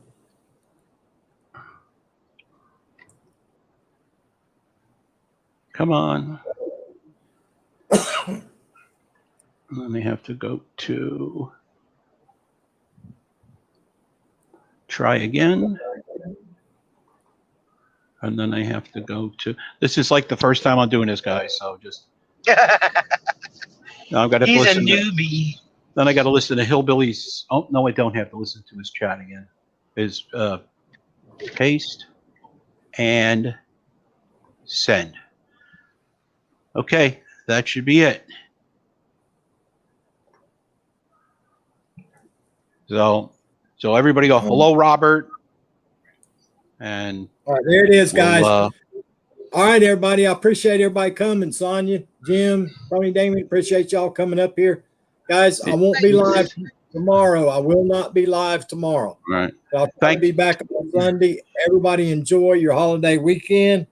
Speaker 3: Come on. Then I have to go to try again. And then I have to go to, this is like the first time I'm doing this, guys. So just, now I've got to
Speaker 2: he's a
Speaker 3: listen.
Speaker 2: newbie.
Speaker 3: Then I got to listen to Hillbilly's. Oh, no, I don't have to listen to his chat again. His paste and send. Okay, that should be it. So everybody go, hello, Robert. And
Speaker 1: All right, there it is, guys.
Speaker 3: we'll,
Speaker 1: All right, everybody. I appreciate everybody coming. Sonia, Jim, Tony, Damon, appreciate y'all coming up here. Guys, I won't be live tomorrow. I will not be live tomorrow.
Speaker 3: all right.
Speaker 1: I'll try to be back on Sunday. Everybody enjoy your holiday weekend.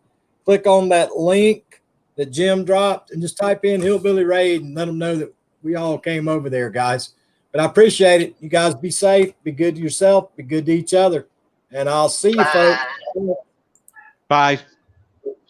Speaker 1: Click on that link that Jim dropped and just type in Hillbilly Raid and let them know that we all came over there, guys. But I appreciate it. You guys be safe. Be good to yourself. Be good to each other. And I'll see you, folks.
Speaker 3: Bye.